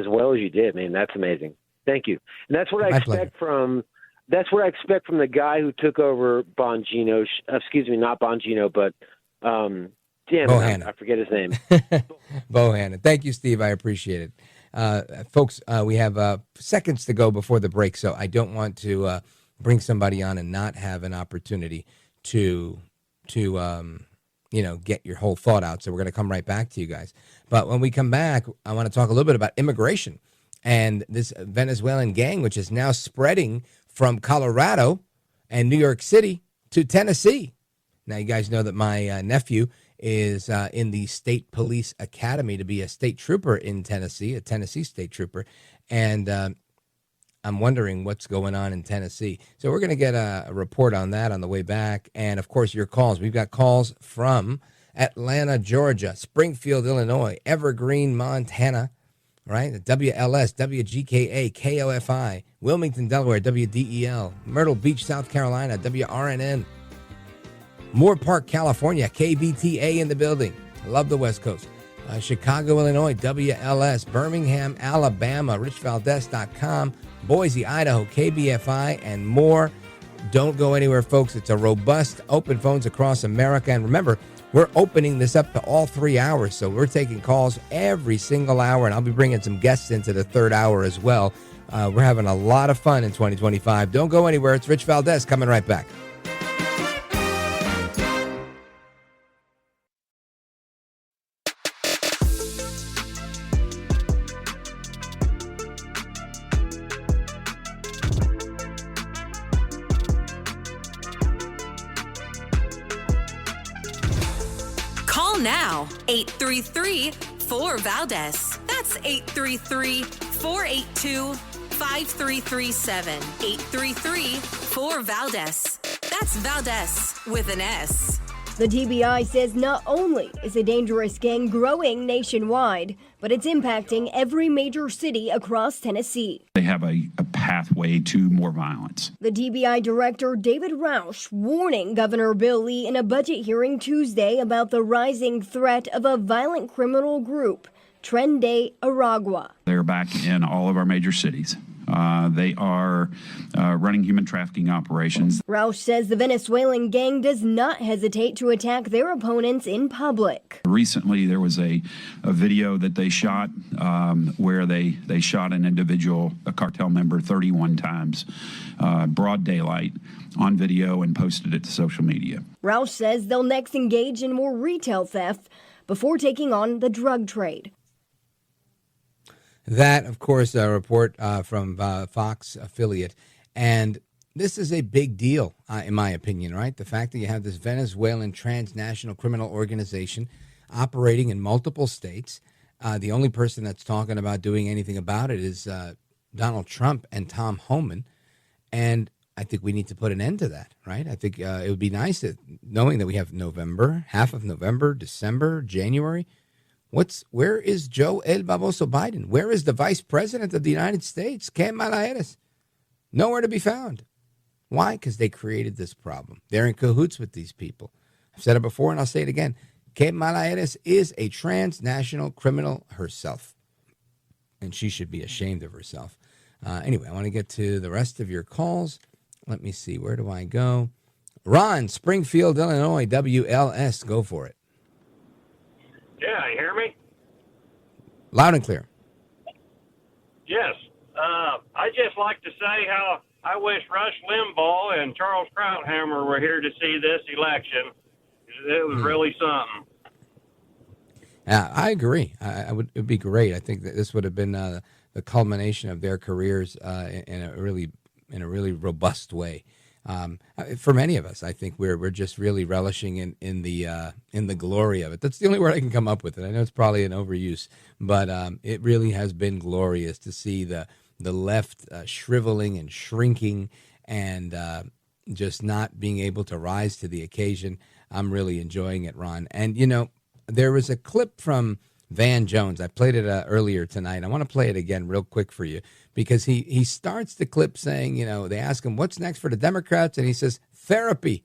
U: well as you did, man. That's amazing. Thank you. And that's what I expect from the guy who took over Bongino. Excuse me, not Bongino, but I forget his name.
B: Bohannon. Thank you, Steve. I appreciate it. Folks, we have seconds to go before the break, so I don't want to bring somebody on and not have an opportunity to get your whole thought out. So we're going to come right back to you guys. But when we come back, I want to talk a little bit about immigration and this Venezuelan gang, which is now spreading from Colorado and New York City to Tennessee. Now, you guys know that my nephew is in the State Police Academy to be a state trooper in Tennessee, a Tennessee state trooper. And I'm wondering what's going on in Tennessee. So we're going to get a report on that on the way back. And, of course, your calls. We've got calls from Atlanta, Georgia, Springfield, Illinois, Evergreen, Montana, right? WLS, WGKA, KOFI, Wilmington, Delaware, WDEL, Myrtle Beach, South Carolina, WRNN, Moore Park, California, KBTA in the building. I love the West Coast. Chicago, Illinois, WLS, Birmingham, Alabama, richvaldez.com, Boise, Idaho, KBFI, and more. Don't go anywhere, folks. It's a robust open phones across America. And remember, we're opening this up to all 3 hours, so we're taking calls every single hour, and I'll be bringing some guests into the third hour as well. We're having a lot of fun in 2025. Don't go anywhere. It's Rich Valdez coming right back.
A: Now, 833-4-VALDEZ. That's 833-482-5337. 833-4-VALDEZ. That's Valdez with an S.
G: The TBI says not only is a dangerous gang growing nationwide, but it's impacting every major city across Tennessee.
H: They have a pathway to more violence.
G: The TBI director, David Roush, warning Governor Bill Lee in a budget hearing Tuesday about the rising threat of a violent criminal group, Tren de Aragua.
H: They're back in all of our major cities. They are running human trafficking operations.
G: Roush says the Venezuelan gang does not hesitate to attack their opponents in public.
H: Recently, there was a video that they shot where they shot an individual, a cartel member, 31 times, broad daylight, on video and posted it to social media.
G: Roush says they'll next engage in more retail theft before taking on the drug trade.
B: That, of course, a report from Fox affiliate. And this is a big deal, in my opinion, right? The fact that you have this Venezuelan transnational criminal organization operating in multiple states. The only person that's talking about doing anything about it is Donald Trump and Tom Homan. And I think we need to put an end to that, right? I think it would be nice knowing that we have November, half of November, December, January. Where is Joe El Baboso Biden? Where is the vice president of the United States? ¿Qué mala eres? Nowhere to be found. Why? Because they created this problem. They're in cahoots with these people. I've said it before and I'll say it again. ¿Qué mala eres is a transnational criminal herself. And she should be ashamed of herself. Anyway, I want to get to the rest of your calls. Let me see. Where do I go? Ron, Springfield, Illinois, WLS. Go for it.
I: Yeah, you hear me?
B: Loud and clear.
I: Yes. I just like to say how I wish Rush Limbaugh and Charles Krauthammer were here to see this election. It was really something.
B: I agree. It would be great. I think that this would have been the culmination of their careers in a really robust way. For many of us, I think we're just really relishing in the glory of it. That's the only word I can come up with. And I know it's probably an overuse, but it really has been glorious to see the left shriveling and shrinking and just not being able to rise to the occasion. I'm really enjoying it, Ron. And there was a clip from Van Jones. I played it earlier tonight. I want to play it again real quick for you because he starts the clip saying, they ask him, what's next for the Democrats? And he says, therapy.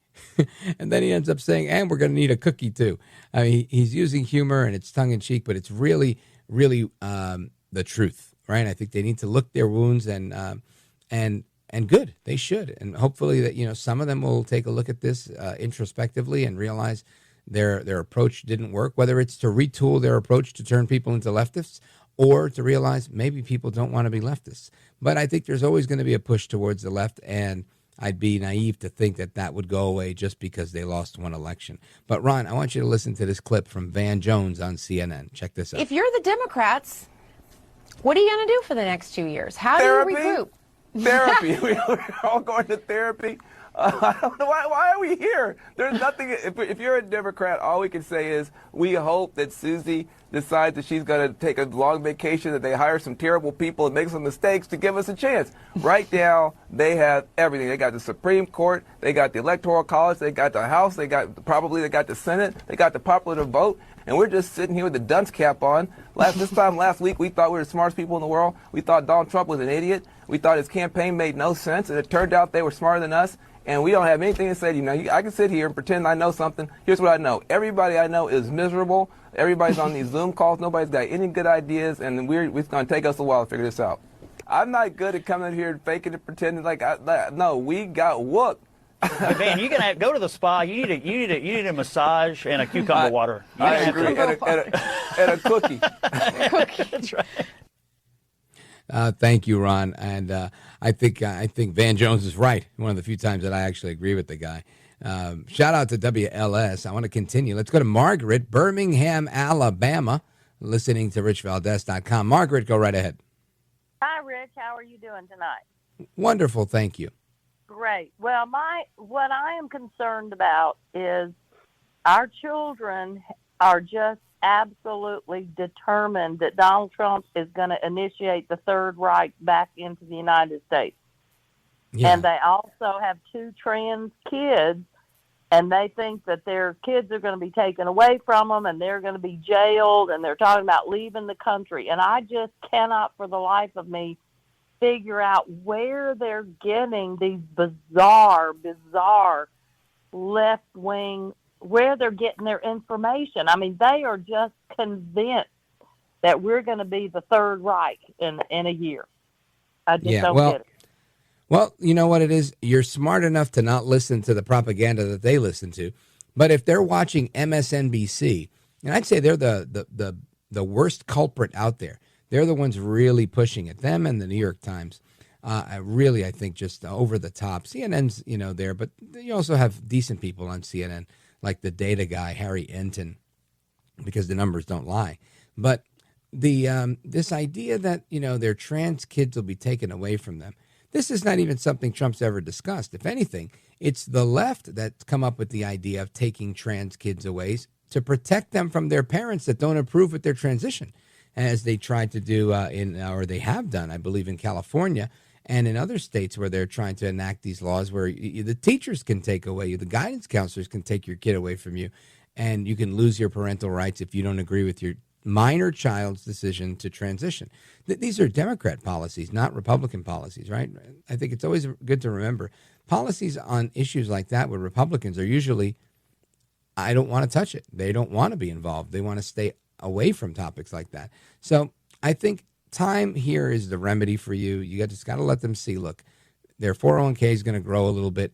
B: And then he ends up saying, and we're going to need a cookie too. I mean, he's using humor and it's tongue in cheek, but it's really, really the truth, right? I think they need to look their wounds and good. They should. And hopefully that, some of them will take a look at this introspectively and realize their approach didn't work, whether it's to retool their approach to turn people into leftists or to realize maybe people don't want to be leftists. But I think there's always going to be a push towards the left, and I'd be naive to think that would go away just because they lost one election. But, Ron, I want you to listen to this clip from Van Jones on CNN. Check this out.
K: If you're the Democrats, what are you going to do for the next 2 years? How do you regroup?
L: Therapy. We're all going to therapy. I don't know why are we here? There's nothing. If you're a Democrat, all we can say is we hope that Susie decides that she's going to take a long vacation, that they hire some terrible people and make some mistakes to give us a chance. Right now, they have everything. They got the Supreme Court, they got the Electoral College, they got the House, they got the Senate, they got the popular vote, and we're just sitting here with the dunce cap on. This time last week, we thought we were the smartest people in the world. We thought Donald Trump was an idiot. We thought his campaign made no sense, and it turned out they were smarter than us. And we don't have anything to say. I can sit here and pretend I know something. Here's what I know. Everybody I know is miserable. Everybody's on these Zoom calls. Nobody's got any good ideas, and it's going to take us a while to figure this out. I'm not good at coming in here and faking and pretending no, we got whooped.
X: Hey, Van, you're gonna go to the spa. You need a massage and a cucumber water.
L: I agree. And a cookie.
X: That's right.
B: Thank you, Ron. And I think Van Jones is right. One of the few times that I actually agree with the guy. Shout out to WLS. I want to continue. Let's go to Margaret, Birmingham, Alabama, listening to richvaldez.com. Margaret, go right ahead.
Y: Hi, Rich. How are you doing tonight?
B: Wonderful. Thank you.
Y: Great. Well, what I am concerned about is our children are just absolutely determined that Donald Trump is going to initiate the Third Reich back into the United States. Yeah. And they also have 2 trans kids, and they think that their kids are going to be taken away from them and they're going to be jailed, and they're talking about leaving the country. And I just cannot for the life of me figure out where they're getting these bizarre left-wing, where they're getting their information. I mean, they are just convinced that we're going to be the Third Reich in a year. I just don't get it.
B: Well, you know what it is? You're smart enough to not listen to the propaganda that they listen to. But if they're watching MSNBC, and I'd say they're the worst culprit out there. They're the ones really pushing it. Them and the New York Times. I think just over the top. CNN's, there, but you also have decent people on CNN, like the data guy, Harry Enton, because the numbers don't lie. But this idea that, their trans kids will be taken away from them, This is not even something Trump's ever discussed. If anything, it's the left that's come up with the idea of taking trans kids away to protect them from their parents that don't approve of their transition, as they tried to do or they have done, I believe, in California and in other states where they're trying to enact these laws where the teachers can take away you, the guidance counselors can take your kid away from you, and you can lose your parental rights if you don't agree with your minor child's decision to transition. These are Democrat policies, not Republican policies, right? I think it's always good to remember policies on issues like that with Republicans are usually, I don't want to touch it. They don't want to be involved. They want to stay away from topics like that. So I think time here is the remedy for you. You just got to let them see, look, their 401k is going to grow a little bit,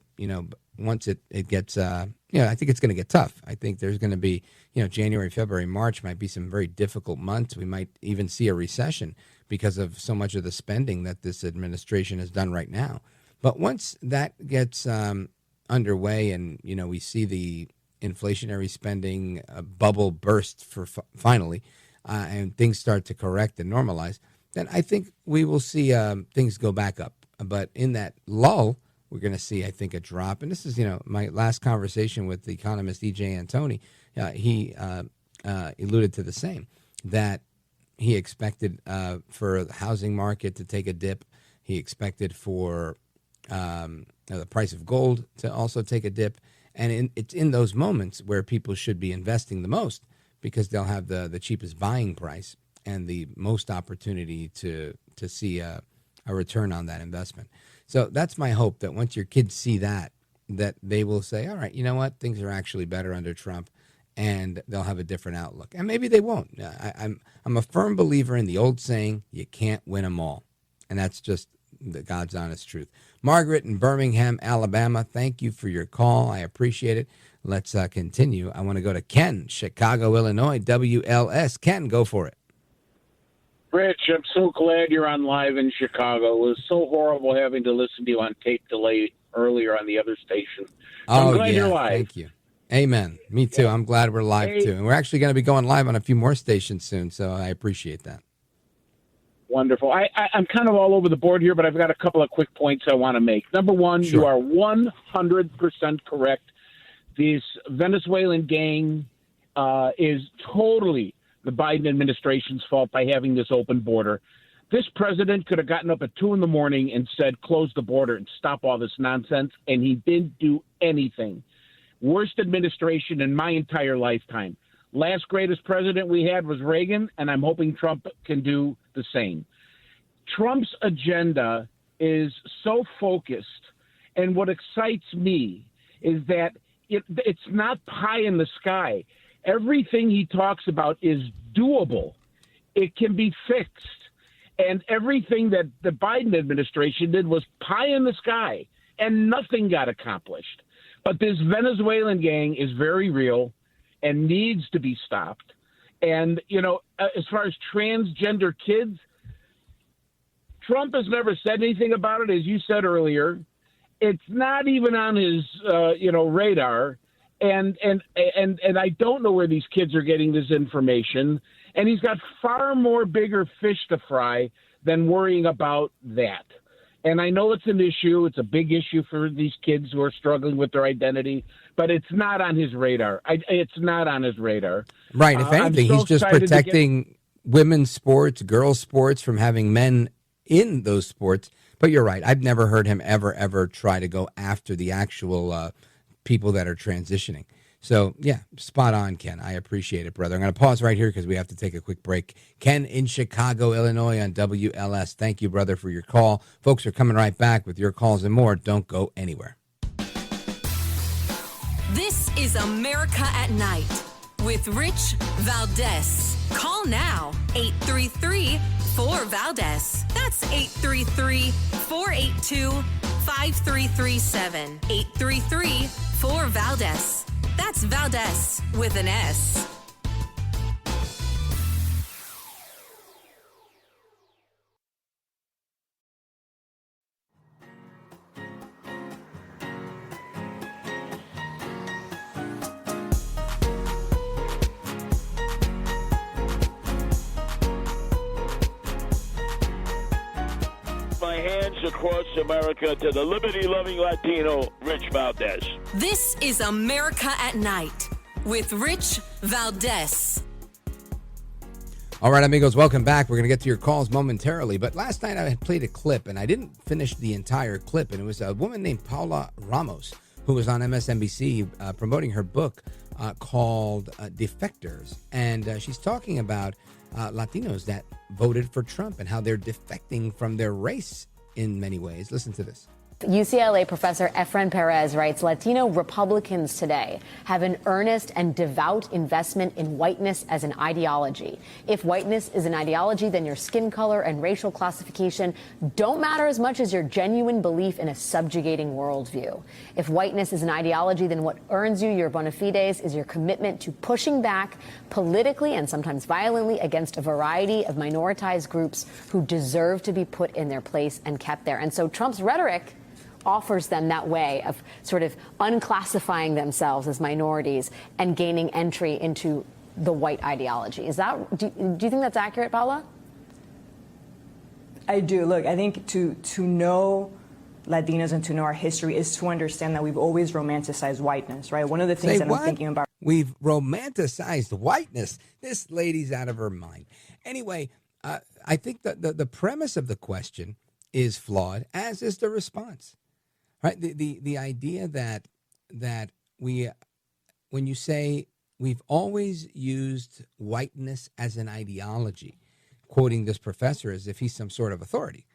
B: once it gets, I think it's going to get tough. I think there's going to be, January, February, March might be some very difficult months. We might even see a recession because of so much of the spending that this administration has done right now. But once that gets underway and, we see the inflationary spending bubble burst finally, and things start to correct and normalize, then I think we will see things go back up. But in that lull, we're going to see, I think, a drop. And this is, my last conversation with the economist E.J. Antoni. He alluded to the same, that he expected for the housing market to take a dip. He expected for the price of gold to also take a dip. And it's in those moments where people should be investing the most because they'll have the cheapest buying price and the most opportunity to see a return on that investment. So that's my hope, that once your kids see that they will say, all right, you know what, things are actually better under Trump, and they'll have a different outlook. And maybe they won't. I'm a firm believer in the old saying, you can't win them all. And that's just the God's honest truth. Margaret in Birmingham, Alabama, thank you for your call. I appreciate it. Let's continue. I want to go to Ken, Chicago, Illinois, WLS. Ken, go for it.
M: Rich, I'm so glad you're on live in Chicago. It was so horrible having to listen to you on tape delay earlier on the other station. I'm glad you're live.
B: Thank you. Amen. Me too. I'm glad we're live too. And we're actually going to be going live on a few more stations soon, so I appreciate that.
M: Wonderful. I'm kind of all over the board here, but I've got a couple of quick points I want to make. Number one, You are 100% correct. This Venezuelan gang is totally the Biden administration's fault by having this open border. This president could have gotten up at 2 a.m. and said, close the border and stop all this nonsense, and he didn't do anything. Worst administration in my entire lifetime. Last greatest president we had was Reagan, and I'm hoping Trump can do the same. Trump's agenda is so focused, and what excites me is that it's not pie in the sky. Everything he talks about is doable. It can be fixed. And everything that the Biden administration did was pie in the sky, and nothing got accomplished. But this Venezuelan gang is very real and needs to be stopped. And, as far as transgender kids, Trump has never said anything about it, as you said earlier. It's not even on his, radar. And I don't know where these kids are getting this information. And he's got far more bigger fish to fry than worrying about that. And I know it's an issue. It's a big issue for these kids who are struggling with their identity, but it's not on his radar. It's not on his radar.
B: Right. If anything, he's just protecting women's sports, girls' sports from having men in those sports. But you're right. I've never heard him ever try to go after the actual people that are transitioning. So, yeah, spot on, Ken. I appreciate it, brother. I'm going to pause right here because we have to take a quick break. Ken in Chicago, Illinois on WLS. Thank you, brother, for your call. Folks are coming right back with your calls and more. Don't go anywhere.
A: This is America at Night with Rich Valdez. Call now, 833-4-VALDEZ. That's 833-482-5337. 833-4-VALDEZ. That's Valdez with an S.
M: My
N: hands across America to the liberty-loving Latino, Rich Valdez.
A: This is America at Night with Rich Valdez.
B: All right, amigos, welcome back. We're going to get to your calls momentarily. But last night I had played a clip, and I didn't finish the entire clip. And it was a woman named Paula Ramos, who was on MSNBC promoting her book called Defectors. And she's talking about Latinos that voted for Trump and how they're defecting from their race in many ways. Listen to this.
O: UCLA professor Efren Perez writes, Latino Republicans today have an earnest and devout investment in whiteness as an ideology. If whiteness is an ideology, then your skin color and racial classification don't matter as much as your genuine belief in a subjugating worldview. If whiteness is an ideology, then what earns you your bona fides is your commitment to pushing back politically and sometimes violently against a variety of minoritized groups who deserve to be put in their place and kept there. And so Trump's rhetoric offers them that way of sort of unclassifying themselves as minorities and gaining entry into the white ideology. Is that, do you think that's accurate, Paula?
P: I do. Look, I think to know Latinos and to know our history is to understand that we've always romanticized whiteness, right? One of the things I'm thinking about.
B: We've romanticized whiteness. This lady's out of her mind. Anyway, I think that the premise of the question is flawed, as is the response. Right, the idea that we, when you say we've always used whiteness as an ideology, quoting this professor as if he's some sort of authority,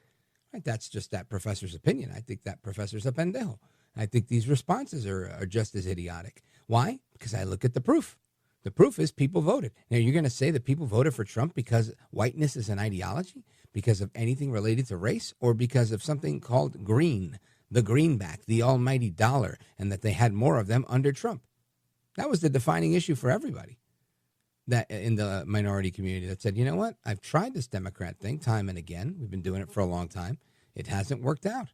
B: right? That's just that professor's opinion. I think that professor's a pendejo. I think these responses are just as idiotic. Why? Because I look at the proof. The proof is people voted. Now, you're going to say that people voted for Trump because whiteness is an ideology, because of anything related to race, or because of something called green, the greenback, the almighty dollar, and that they had more of them under Trump. That was the defining issue for everybody that in the minority community that said, you know what, I've tried this Democrat thing time and again. We've been doing it for a long time. It hasn't worked out.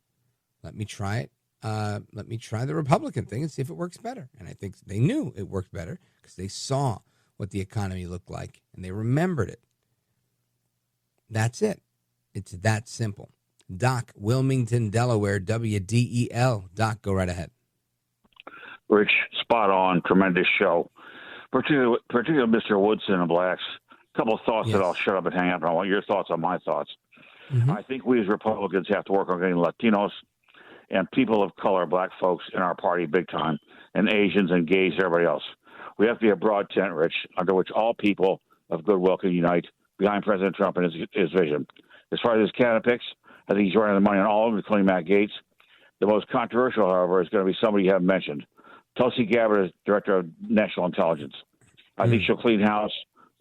B: Let me try it. Let me try the Republican thing and see if it works better. And I think they knew it worked better because they saw what the economy looked like and they remembered it. That's it. It's that simple. Doc, Wilmington, Delaware, WDEL. Doc, go right ahead.
Q: Rich, spot on, tremendous show. Particularly Mr. Woodson and Blacks. A couple of thoughts that I'll shut up and hang up. I want your thoughts on my thoughts. Mm-hmm. I think we as Republicans have to work on getting Latinos and people of color, black folks, in our party big time, and Asians and gays and everybody else. We have to be a broad tent, Rich, under which all people of goodwill can unite behind President Trump and his vision. As far as his candidate picks, I think he's running the money on all of them, including Matt Gaetz. The most controversial, however, is going to be somebody you haven't mentioned. Tulsi Gabbard is Director of National Intelligence. I think she'll clean house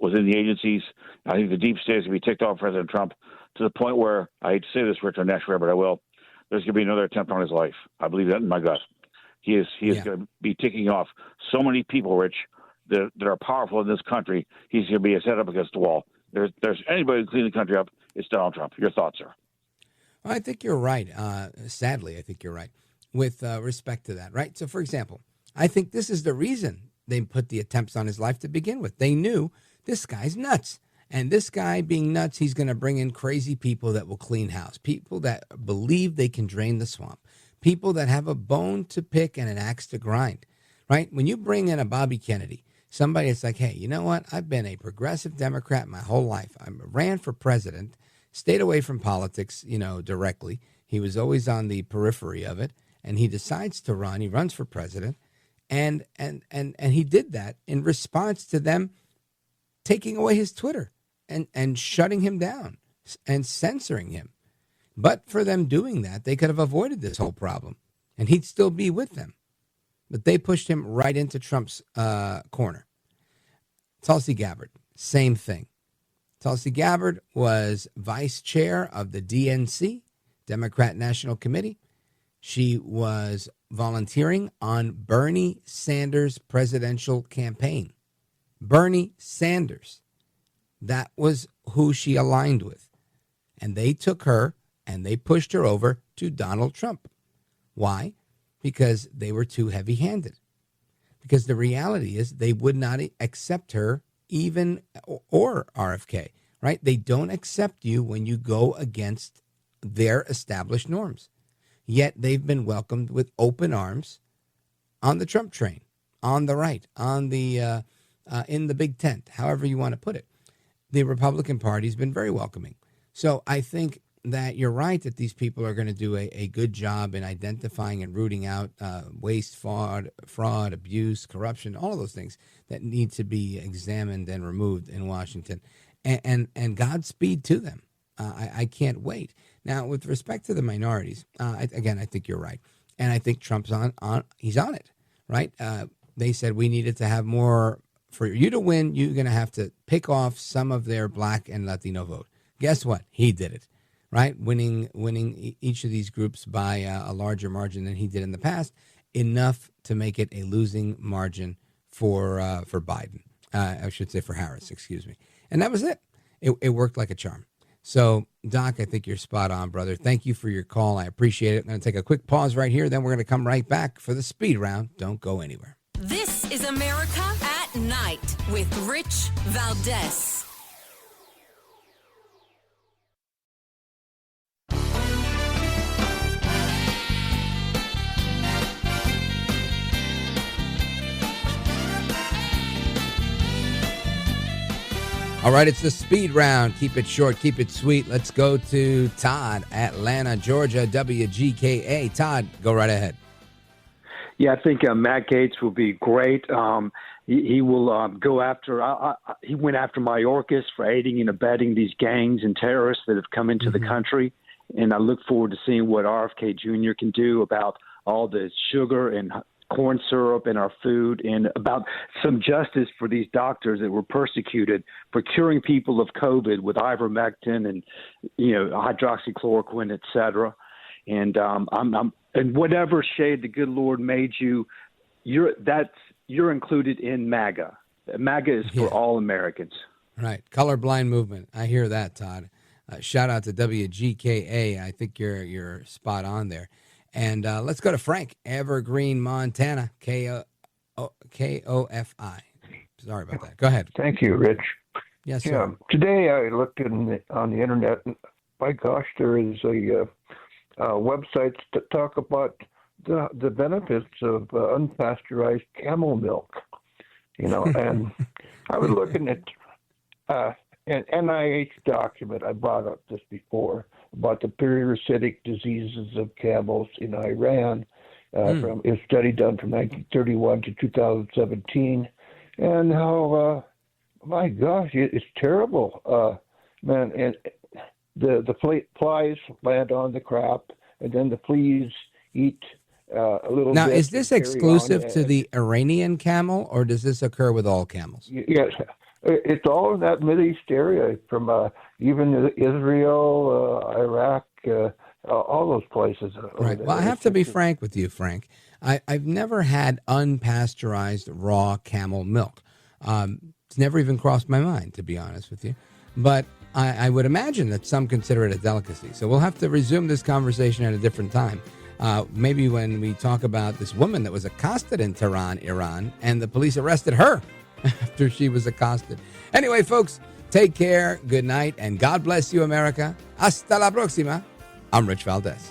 Q: within the agencies. I think the deep state is going to be ticked off President Trump to the point where, I hate to say this, Rich, on national, but I will, there's going to be another attempt on his life. I believe that in my gut. He is going to be ticking off so many people, Rich, that are powerful in this country. He's going to be set up against the wall. There's anybody who clean the country up, it's Donald Trump. Your thoughts, sir?
B: I think you're right. Sadly, I think you're right with respect to that, right? So, for example, I think this is the reason they put the attempts on his life to begin with. They knew this guy's nuts. And this guy being nuts, he's going to bring in crazy people that will clean house, people that believe they can drain the swamp, people that have a bone to pick and an axe to grind, right? When you bring in a Bobby Kennedy, somebody that's like, hey, you know what? I've been a progressive Democrat my whole life. I ran for president, stayed away from politics, directly. He was always on the periphery of it. And he decides to run. He runs for president. And he did that in response to them taking away his Twitter and shutting him down and censoring him. But for them doing that, they could have avoided this whole problem and he'd still be with them. But they pushed him right into Trump's corner. Tulsi Gabbard, same thing. Tulsi Gabbard was vice chair of the DNC, Democrat National Committee. She was volunteering on Bernie Sanders' presidential campaign. Bernie Sanders. That was who she aligned with. And they took her and they pushed her over to Donald Trump. Why? Because they were too heavy-handed. Because the reality is they would not accept her even or RFK, right? They don't accept you when you go against their established norms. Yet they've been welcomed with open arms on the Trump train, on the right, on the in the big tent, however you want to put it. The Republican Party's been very welcoming. So I think that you're right that these people are going to do a good job in identifying and rooting out waste, fraud, abuse, corruption, all of those things that need to be examined and removed in Washington. And Godspeed to them. I can't wait. Now, with respect to the minorities, I think you're right. And I think Trump's he's on it, right? They said we needed to have more. For you to win, you're going to have to pick off some of their black and Latino vote. Guess what? He did it, right? Winning each of these groups by a larger margin than he did in the past, enough to make it a losing margin for Biden. I should say for Harris, excuse me. And that was it. It worked like a charm. So, Doc, I think you're spot on, brother. Thank you for your call. I appreciate it. I'm going to take a quick pause right here. Then we're going to come right back for the speed round. Don't go anywhere.
A: This is America at Night with Rich Valdez.
B: All right, it's the speed round. Keep it short, keep it sweet. Let's go to Todd, Atlanta, Georgia, WGKA. Todd, go right ahead.
C: Yeah, I think Matt Gaetz will be great. He will go after. He went after Mayorkas for aiding and abetting these gangs and terrorists that have come into the country, and I look forward to seeing what RFK Jr. can do about all the sugar and corn syrup in our food, and about some justice for these doctors that were persecuted for curing people of COVID with ivermectin and hydroxychloroquine, et cetera. And I'm in whatever shade the good Lord made you, you're included in MAGA. MAGA is for all Americans.
B: Right. Colorblind movement. I hear that, Todd. Shout out to WGKA. I think you're spot on there. And let's go to Frank, Evergreen, Montana, KOFI. Sorry about that. Go ahead.
J: Thank you, Rich.
B: Yes, sir.
J: Today I looked on the internet, and my gosh, there is a websites that talk about the benefits of unpasteurized camel milk, and I was looking at an NIH document. I brought up this before about the parasitic diseases of camels in Iran from a study done from 1931 to 2017, and how my gosh, it's terrible, man. And the flies land on the crop, and then the fleas eat a little
B: now,
J: bit.
B: Is this exclusive to the Iranian camel, or does this occur with all camels?
J: Yes, it's all in that Mideast area, from even Israel, Iraq, all those places.
B: Right. Well, I have to be frank with you, Frank. I've never had unpasteurized raw camel milk. It's never even crossed my mind, to be honest with you. But I would imagine that some consider it a delicacy. So we'll have to resume this conversation at a different time. Maybe when we talk about this woman that was accosted in Tehran, Iran, and the police arrested her after she was accosted. Anyway, folks, take care, good night, and God bless you, America. Hasta la próxima. I'm Rich Valdez.